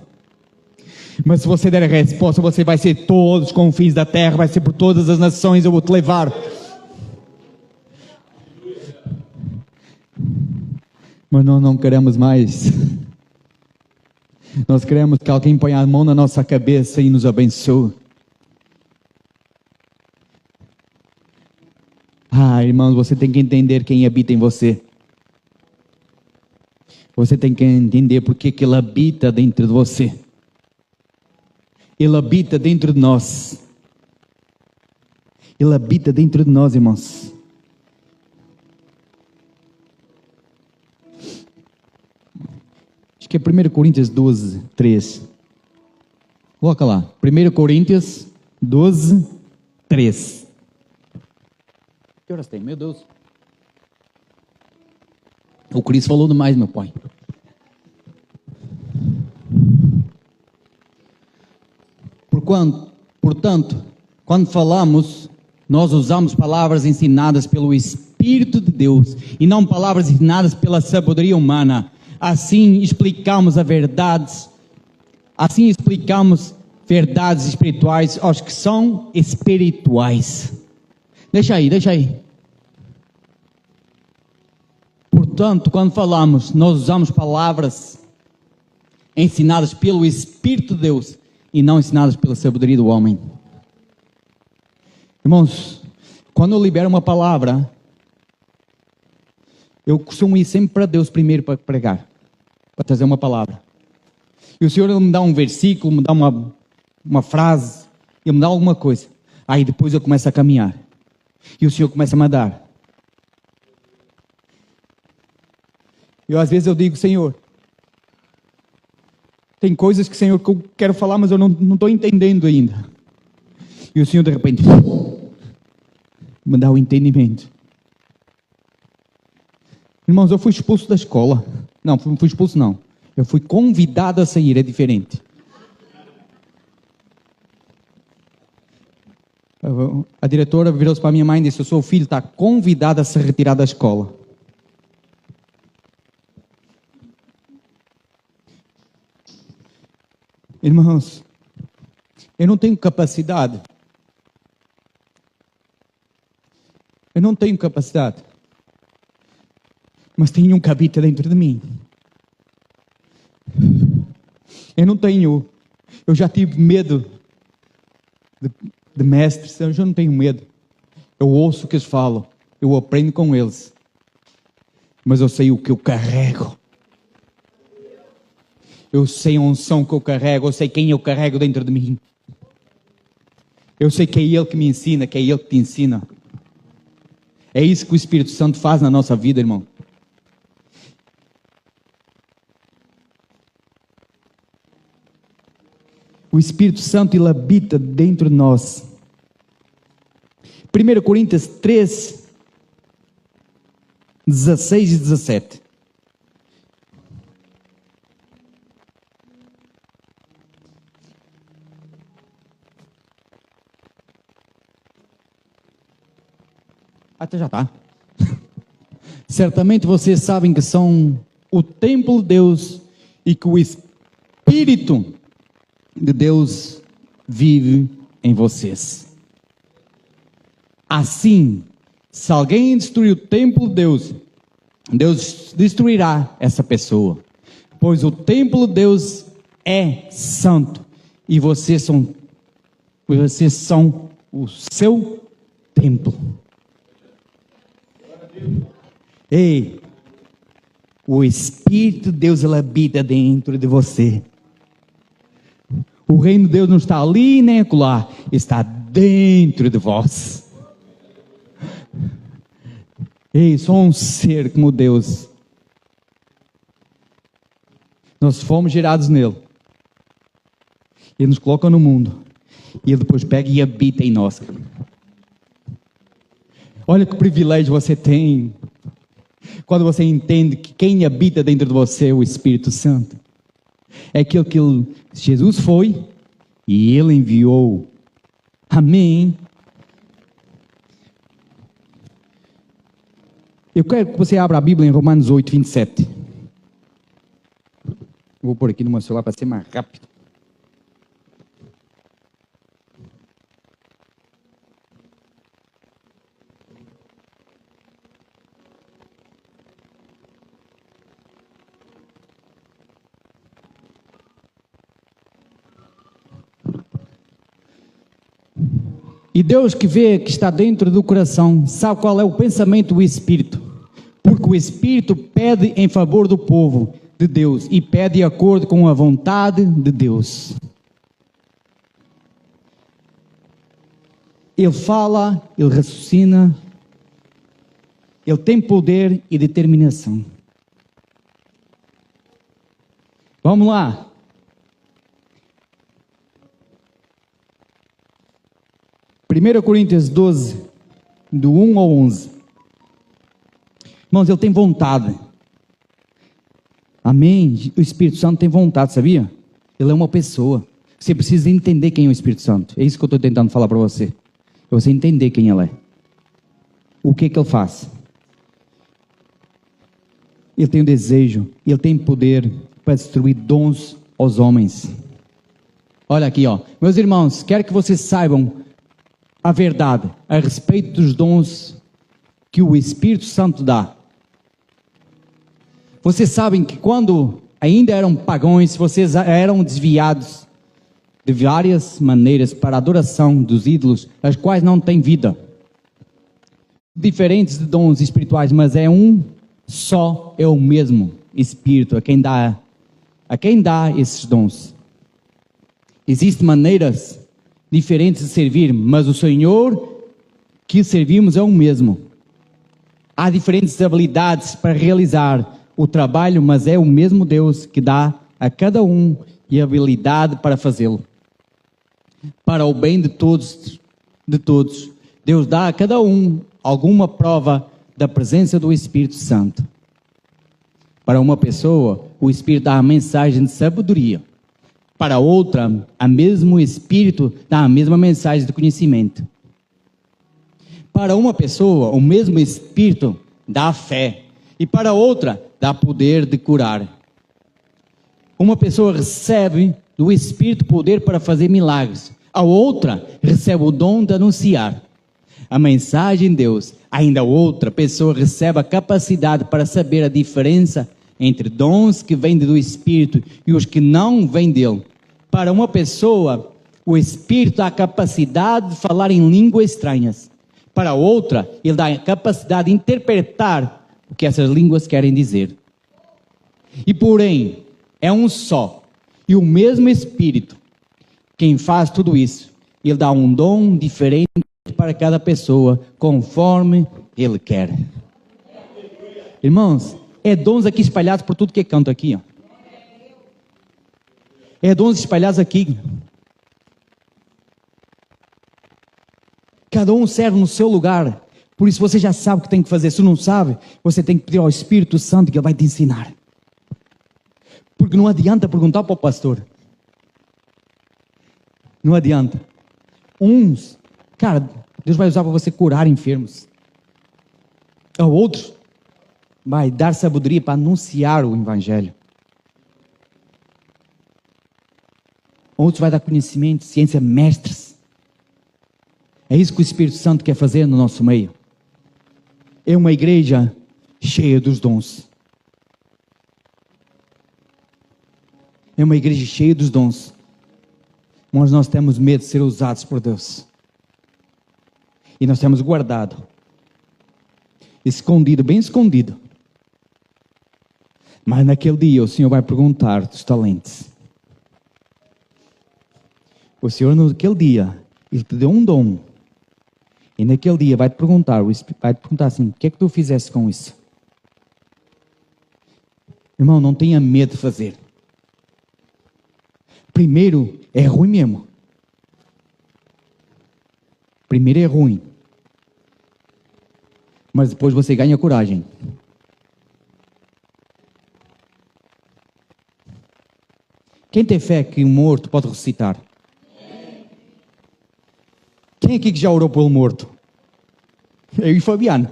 Mas se você der a resposta, você vai ser todos os confins da terra, vai ser por todas as nações, eu vou te levar. Mas nós não queremos mais. Nós queremos que alguém ponha a mão na nossa cabeça e nos abençoe. Irmãos, você tem que entender quem habita em você. Você tem que entender porque que Ele habita dentro de você. Ele habita dentro de nós. Ele habita dentro de nós, irmãos. Acho que é 1 Coríntios 12, 3. Coloca lá. 1 Coríntios 12, 3. Que horas tem? Meu Deus. O Cris falou demais, meu pai. Portanto, quando falamos, nós usamos palavras ensinadas pelo Espírito de Deus e não palavras ensinadas pela sabedoria humana. Assim explicamos verdades espirituais aos que são espirituais. Deixa aí. Portanto, quando falamos, nós usamos palavras ensinadas pelo Espírito de Deus e não ensinadas pela sabedoria do homem. Irmãos, quando eu libero uma palavra, eu costumo ir sempre para Deus primeiro para pregar, para trazer uma palavra. E o Senhor me dá um versículo, me dá uma frase, Ele me dá alguma coisa. Aí depois eu começo a caminhar. E o Senhor começa a mandar. Às vezes eu digo, Senhor, tem coisas que, Senhor, que eu quero falar, mas eu não estou entendendo ainda. E o Senhor de repente me dá o entendimento. Irmãos, eu fui expulso da escola. Não, fui expulso não. Eu fui convidado a sair, é diferente. A diretora virou-se para a minha mãe e disse, o seu filho está convidado a se retirar da escola. Irmãos, eu não tenho capacidade. Mas tem um que habita dentro de mim. Eu já tive medo de mestres, eu já não tenho medo. Eu ouço o que eles falam, eu aprendo com eles. Mas eu sei o que eu carrego. Eu sei a unção que eu carrego, eu sei quem eu carrego dentro de mim. Eu sei que é Ele que me ensina, que é Ele que te ensina. É isso que o Espírito Santo faz na nossa vida, irmão. O Espírito Santo, Ele habita dentro de nós. 1 Coríntios 3, 16 e 17. Até já está. Certamente vocês sabem que são o templo de Deus e que o Espírito de Deus vive em vocês. Assim, se alguém destruir o templo de Deus, Deus destruirá essa pessoa. Pois o templo de Deus é santo e vocês são o seu templo. Ei, o Espírito de Deus, ele habita dentro de você. O reino de Deus não está ali nem acolá, está dentro de vós. Ei, só um ser como Deus. Nós fomos gerados nele. Ele nos coloca no mundo. E ele depois pega e habita em nós. Olha que privilégio você tem. Quando você entende que quem habita dentro de você é o Espírito Santo. É aquilo que Jesus foi e ele enviou. Amém. Eu quero que você abra a Bíblia em Romanos 8, 27. Vou pôr aqui no meu celular para ser mais rápido. E Deus que vê que está dentro do coração, sabe qual é o pensamento do Espírito. Porque o Espírito pede em favor do povo de Deus e pede de acordo com a vontade de Deus. Ele fala, ele raciocina, ele tem poder e determinação. Vamos lá. Primeira Coríntios 12, do 1 ao 11. Irmãos, ele tem vontade. Amém? O Espírito Santo tem vontade, sabia? Ele é uma pessoa. Você precisa entender quem é o Espírito Santo. É isso que eu estou tentando falar para você. É você entender quem ele é. O que ele faz. Ele tem o desejo, ele tem poder para distribuir dons aos homens. Olha aqui, ó. Meus irmãos, quero que vocês saibam a verdade a respeito dos dons que o Espírito Santo dá. Vocês sabem que quando ainda eram pagãos, vocês eram desviados de várias maneiras para a adoração dos ídolos, as quais não têm vida. Diferentes de dons espirituais, mas é um só, é o mesmo Espírito a quem dá esses dons. Existem maneiras diferentes de servir, mas o Senhor que servimos é o mesmo. Há diferentes habilidades para realizar o trabalho, mas é o mesmo Deus que dá a cada um a habilidade para fazê-lo. Para o bem de todos, Deus dá a cada um alguma prova da presença do Espírito Santo. Para uma pessoa, o Espírito dá a mensagem de sabedoria. Para outra, o mesmo Espírito dá a mesma mensagem de conhecimento. Para uma pessoa, o mesmo Espírito dá fé. E para outra, dá poder de curar. Uma pessoa recebe do Espírito poder para fazer milagres. A outra recebe o dom de anunciar a mensagem de Deus. Ainda outra pessoa recebe a capacidade para saber a diferença entre dons que vêm do Espírito e os que não vêm dele. Para uma pessoa, o Espírito dá a capacidade de falar em línguas estranhas. Para outra, ele dá a capacidade de interpretar o que essas línguas querem dizer. E porém, é um só, e o mesmo Espírito, quem faz tudo isso. Ele dá um dom diferente para cada pessoa, conforme ele quer. Irmãos, é dons aqui espalhados por tudo que é canto aqui, ó. É dons espalhados aqui. Cada um serve no seu lugar. Por isso você já sabe o que tem que fazer. Se não sabe, você tem que pedir ao Espírito Santo que ele vai te ensinar. Porque não adianta perguntar para o pastor. Não adianta. Cara, Deus vai usar para você curar enfermos. A outros, vai dar sabedoria para anunciar o Evangelho. Outros vai dar conhecimento, ciência, mestres. É isso que o Espírito Santo quer fazer no nosso meio. É uma igreja cheia dos dons. É uma igreja cheia dos dons. Mas nós temos medo de ser usados por Deus. E nós temos guardado. Escondido, bem escondido. Mas naquele dia o Senhor vai perguntar dos talentos. O Senhor naquele dia, Ele te deu um dom. E naquele dia vai-te perguntar, o Espírito vai-te perguntar assim, o que é que tu fizeste com isso? Irmão, não tenha medo de fazer. Primeiro, é ruim mesmo. Primeiro é ruim. Mas depois você ganha coragem. Quem tem fé que um morto pode ressuscitar? Quem aqui que já orou pelo morto? Eu e Fabiano.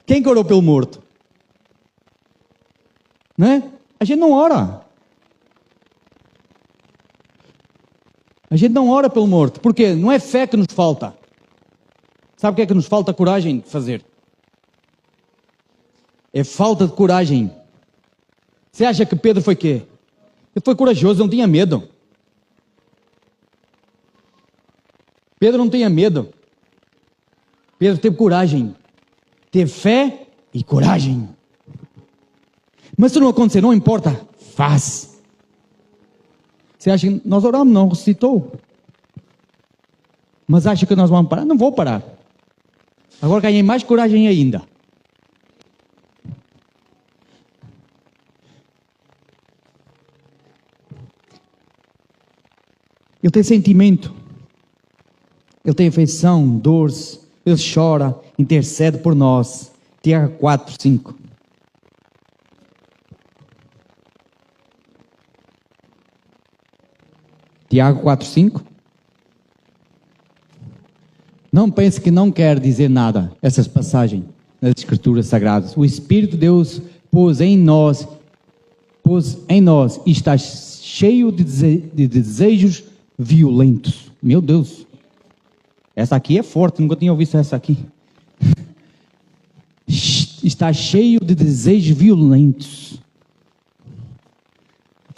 Quem que orou pelo morto? Não é? A gente não ora. A gente não ora pelo morto. Porque não é fé que nos falta. Sabe o que é que nos falta? Coragem de fazer. É falta de coragem. Você acha que Pedro foi quê? Ele foi corajoso, não tinha medo. Pedro não tinha medo. Pedro teve coragem. Teve fé e coragem. Mas se não acontecer, não importa. Faz. Você acha que nós oramos? Não ressuscitou. Mas acha que nós vamos parar? Não vou parar. Agora ganhei mais coragem ainda. Ele tem sentimento. Ele tem afeição, dores. Ele chora, intercede por nós. Tiago 4, 5. Tiago 4, 5. Não pense que não quer dizer nada, essas passagens nas Escrituras Sagradas. O Espírito de Deus pôs em nós e está cheio de desejos violentos. Meu Deus. Essa aqui é forte, nunca tinha ouvido essa aqui. Está cheio de desejos violentos.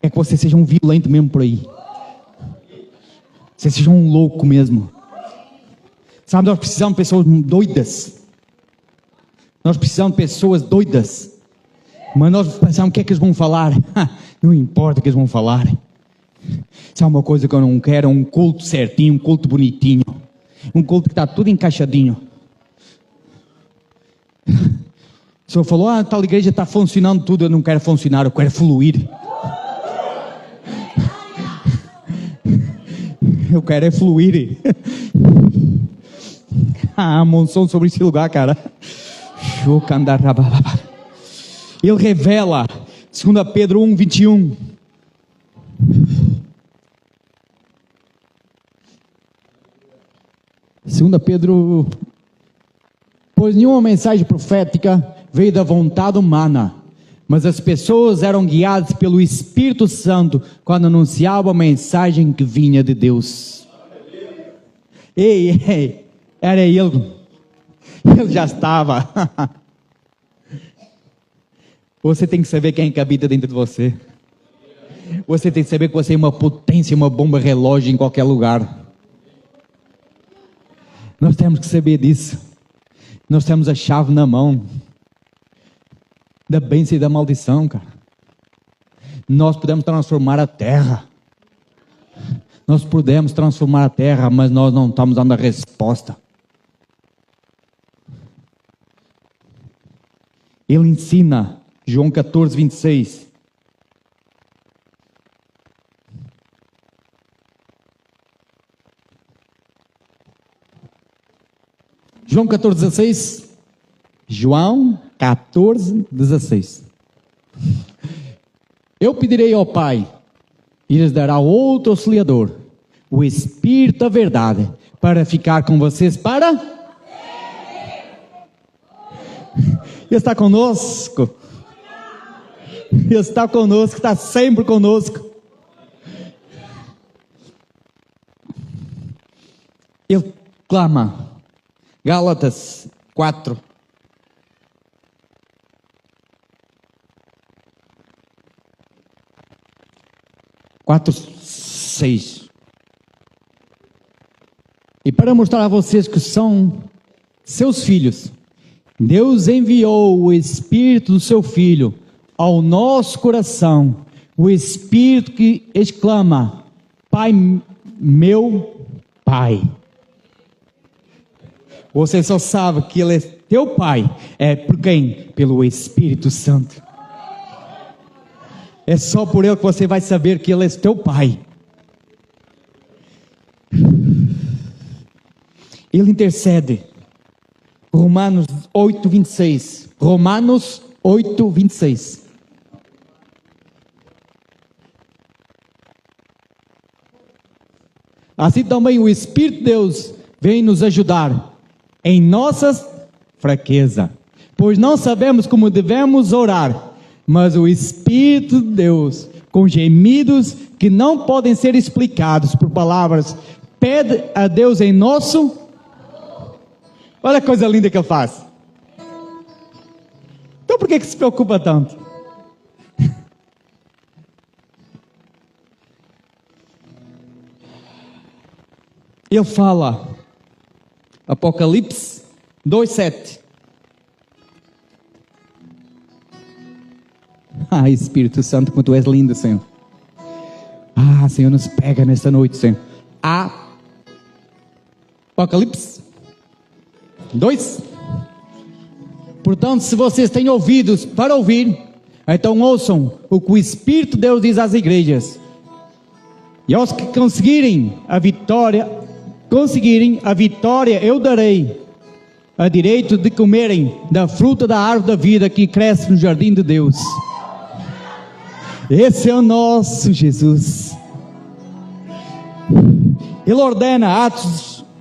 Quer que você seja um violento mesmo por aí. Você seja um louco mesmo. Sabe, nós precisamos de pessoas doidas. Nós precisamos de pessoas doidas. Mas nós pensamos o que é que eles vão falar. Não importa o que eles vão falar. Sabe uma coisa que eu não quero? Um culto certinho, um culto bonitinho. Um culto que está tudo encaixadinho. O senhor falou, tal igreja está funcionando tudo. Eu não quero funcionar, eu quero fluir. Eu quero é fluir. Monção sobre esse lugar, cara. Ele revela, 2 Pedro 1, 21. Segunda Pedro, pois nenhuma mensagem profética veio da vontade humana, mas as pessoas eram guiadas pelo Espírito Santo quando anunciavam a mensagem que vinha de Deus. Ei, era ele já estava. Você tem que saber quem é que habita dentro de você. Você tem que saber que você é uma potência, uma bomba relógio em qualquer lugar. Nós temos que saber disso. Nós temos a chave na mão da bênção e da maldição, cara. Nós podemos transformar a terra. Nós podemos transformar a terra, mas nós não estamos dando a resposta. Ele ensina, João 14, 26. João 14, 16. João 14, 16. Eu pedirei ao Pai, e lhes dará outro auxiliador, o Espírito da verdade, para ficar com vocês para... Ele está conosco. Ele está conosco, está sempre conosco. Ele clama. Gálatas 4. Quatro, 6. E para mostrar a vocês que são seus filhos, Deus enviou o Espírito do seu Filho ao nosso coração, o Espírito que exclama: Pai meu, Pai. Você só sabe que Ele é teu Pai. É por quem? Pelo Espírito Santo. É só por Ele que você vai saber que Ele é teu Pai. Ele intercede. Romanos 8, 26. Romanos 8, 26. Assim também o Espírito de Deus vem nos ajudar em nossas fraquezas, pois não sabemos como devemos orar, mas o Espírito de Deus, com gemidos que não podem ser explicados por palavras, pede a Deus em nosso... Olha a coisa linda que Ele faz. Então por que se preocupa tanto? Ele fala, Apocalipse 2:7. Espírito Santo, como Tu és lindo, Senhor. Senhor, nos pega nesta noite, Senhor. Apocalipse 2. Portanto, se vocês têm ouvidos para ouvir, então ouçam o que o Espírito de Deus diz às igrejas. E aos que conseguirem a vitória, eu darei a direito de comerem da fruta da árvore da vida que cresce no jardim de Deus. Esse é o nosso Jesus. Ele ordena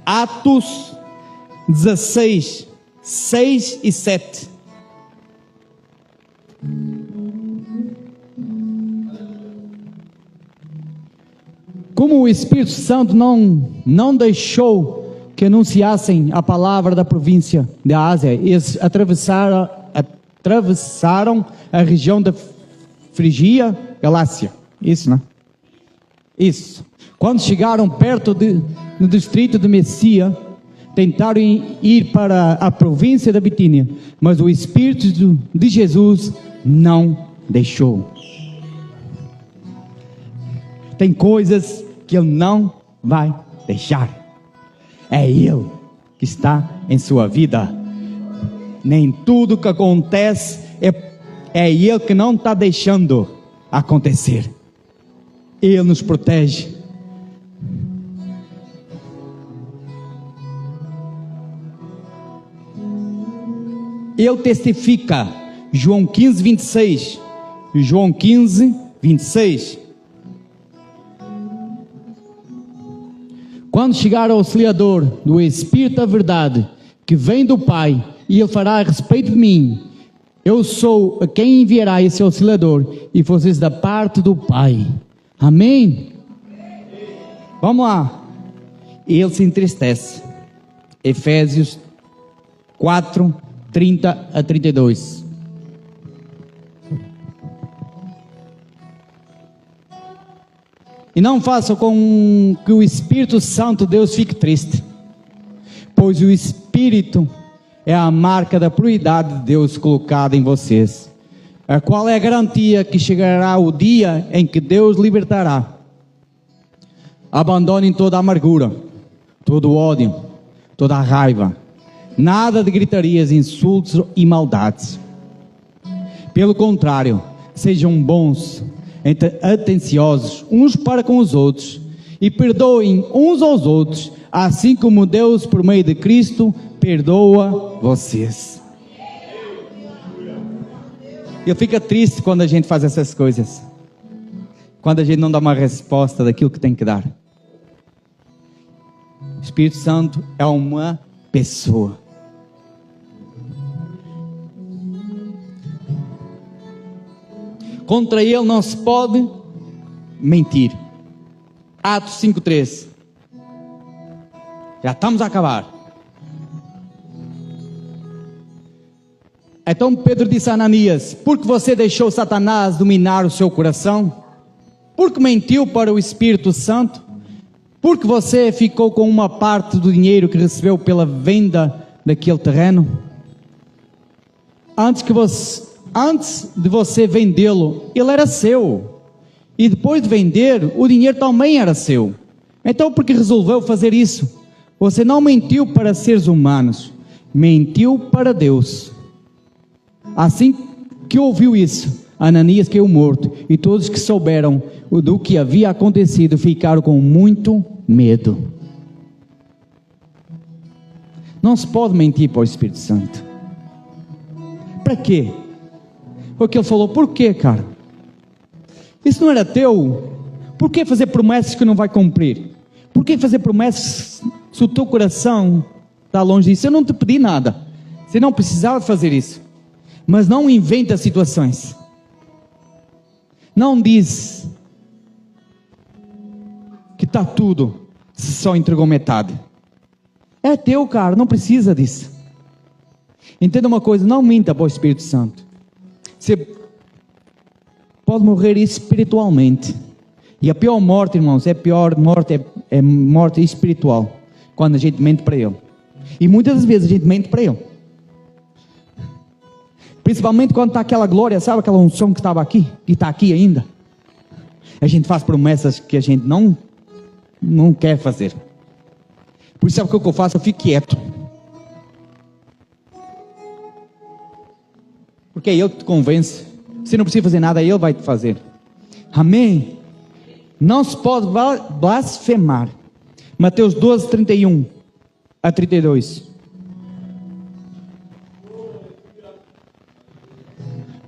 Atos 16, 6 e 7. Como o Espírito Santo não deixou que anunciassem a palavra da província da Ásia, eles atravessaram a região da Frigia, Galácia. Isso, né? Isso. Quando chegaram perto do distrito de Messia, tentaram ir para a província da Bitínia, mas o Espírito de Jesus não deixou. Tem coisas que Ele não vai deixar. É Ele que está em sua vida. Nem tudo que acontece é Ele que não está deixando acontecer. Ele nos protege. Ele testifica. João 15, 26. João 15, 26. Quando chegar o Auxiliador do Espírito da Verdade, que vem do Pai, e Ele fará a respeito de mim, eu sou quem enviará esse Auxiliador, e vocês da parte do Pai. Amém? Vamos lá. Ele se entristece. Efésios 4, 30 a 32. E não façam com que o Espírito Santo de Deus fique triste, pois o Espírito é a marca da prioridade de Deus colocada em vocês, a qual é a garantia que chegará o dia em que Deus libertará. Abandonem toda a amargura, todo o ódio, toda a raiva, nada de gritarias, insultos e maldades. Pelo contrário, sejam bons, atenciosos uns para com os outros, e perdoem uns aos outros, assim como Deus, por meio de Cristo, perdoa vocês. Eu fico triste quando a gente faz essas coisas, quando a gente não dá uma resposta daquilo que tem que dar. O Espírito Santo é uma pessoa. Contra ele não se pode mentir. Atos 5:3. Já estamos a acabar. Então Pedro disse a Ananias: por que você deixou Satanás dominar o seu coração? Por que mentiu para o Espírito Santo? Por que você ficou com uma parte do dinheiro que recebeu pela venda daquele terreno? Antes de você vendê-lo, ele era seu. E depois de vender, o dinheiro também era seu. Então, por que resolveu fazer isso? Você não mentiu para seres humanos, mentiu para Deus. Assim que ouviu isso, Ananias caiu morto, e todos que souberam do que havia acontecido ficaram com muito medo. Não se pode mentir para o Espírito Santo. Para quê? Porque ele falou, por quê, cara? Isso não era teu? Por que fazer promessas que não vai cumprir? Por que fazer promessas se o teu coração está longe disso? Eu não te pedi nada, você não precisava fazer isso. Mas não inventa situações. Não diz que está tudo, se só entregou metade. É teu, cara, não precisa disso. Entenda uma coisa, não minta para o Espírito Santo. Você pode morrer espiritualmente. E a pior morte, irmãos, é morte espiritual. Quando a gente mente para Ele. E muitas das vezes a gente mente para Ele. Principalmente quando está aquela glória, sabe aquela unção que estava aqui, e está aqui ainda. A gente faz promessas que a gente não quer fazer. Por isso, sabe o que eu faço? Eu fico quieto. Porque aí Ele te convence. Você não precisa fazer nada, Ele vai te fazer. Amém? Não se pode blasfemar. Mateus 12, 31 a 32.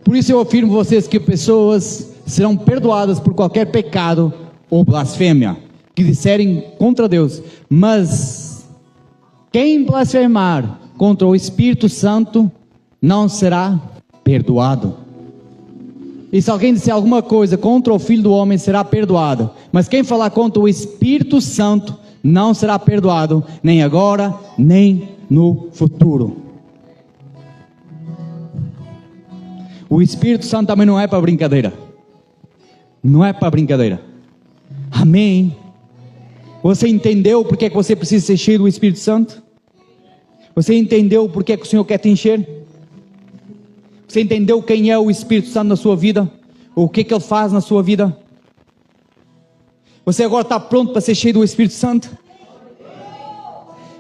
Por isso eu afirmo a vocês que pessoas serão perdoadas por qualquer pecado ou blasfêmia que disserem contra Deus. Mas quem blasfemar contra o Espírito Santo não será perdoado. E se alguém disser alguma coisa contra o Filho do Homem, será perdoado. Mas quem falar contra o Espírito Santo não será perdoado, nem agora, nem no futuro. O Espírito Santo também não é para brincadeira. Não é para brincadeira. Amém? Você entendeu porque é que você precisa ser cheio do Espírito Santo? Você entendeu porque é que o Senhor quer te encher? Você entendeu quem é o Espírito Santo na sua vida? O que Ele faz na sua vida? Você agora está pronto para ser cheio do Espírito Santo?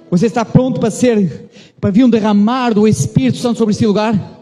Você está pronto para vir um derramar do Espírito Santo sobre esse lugar?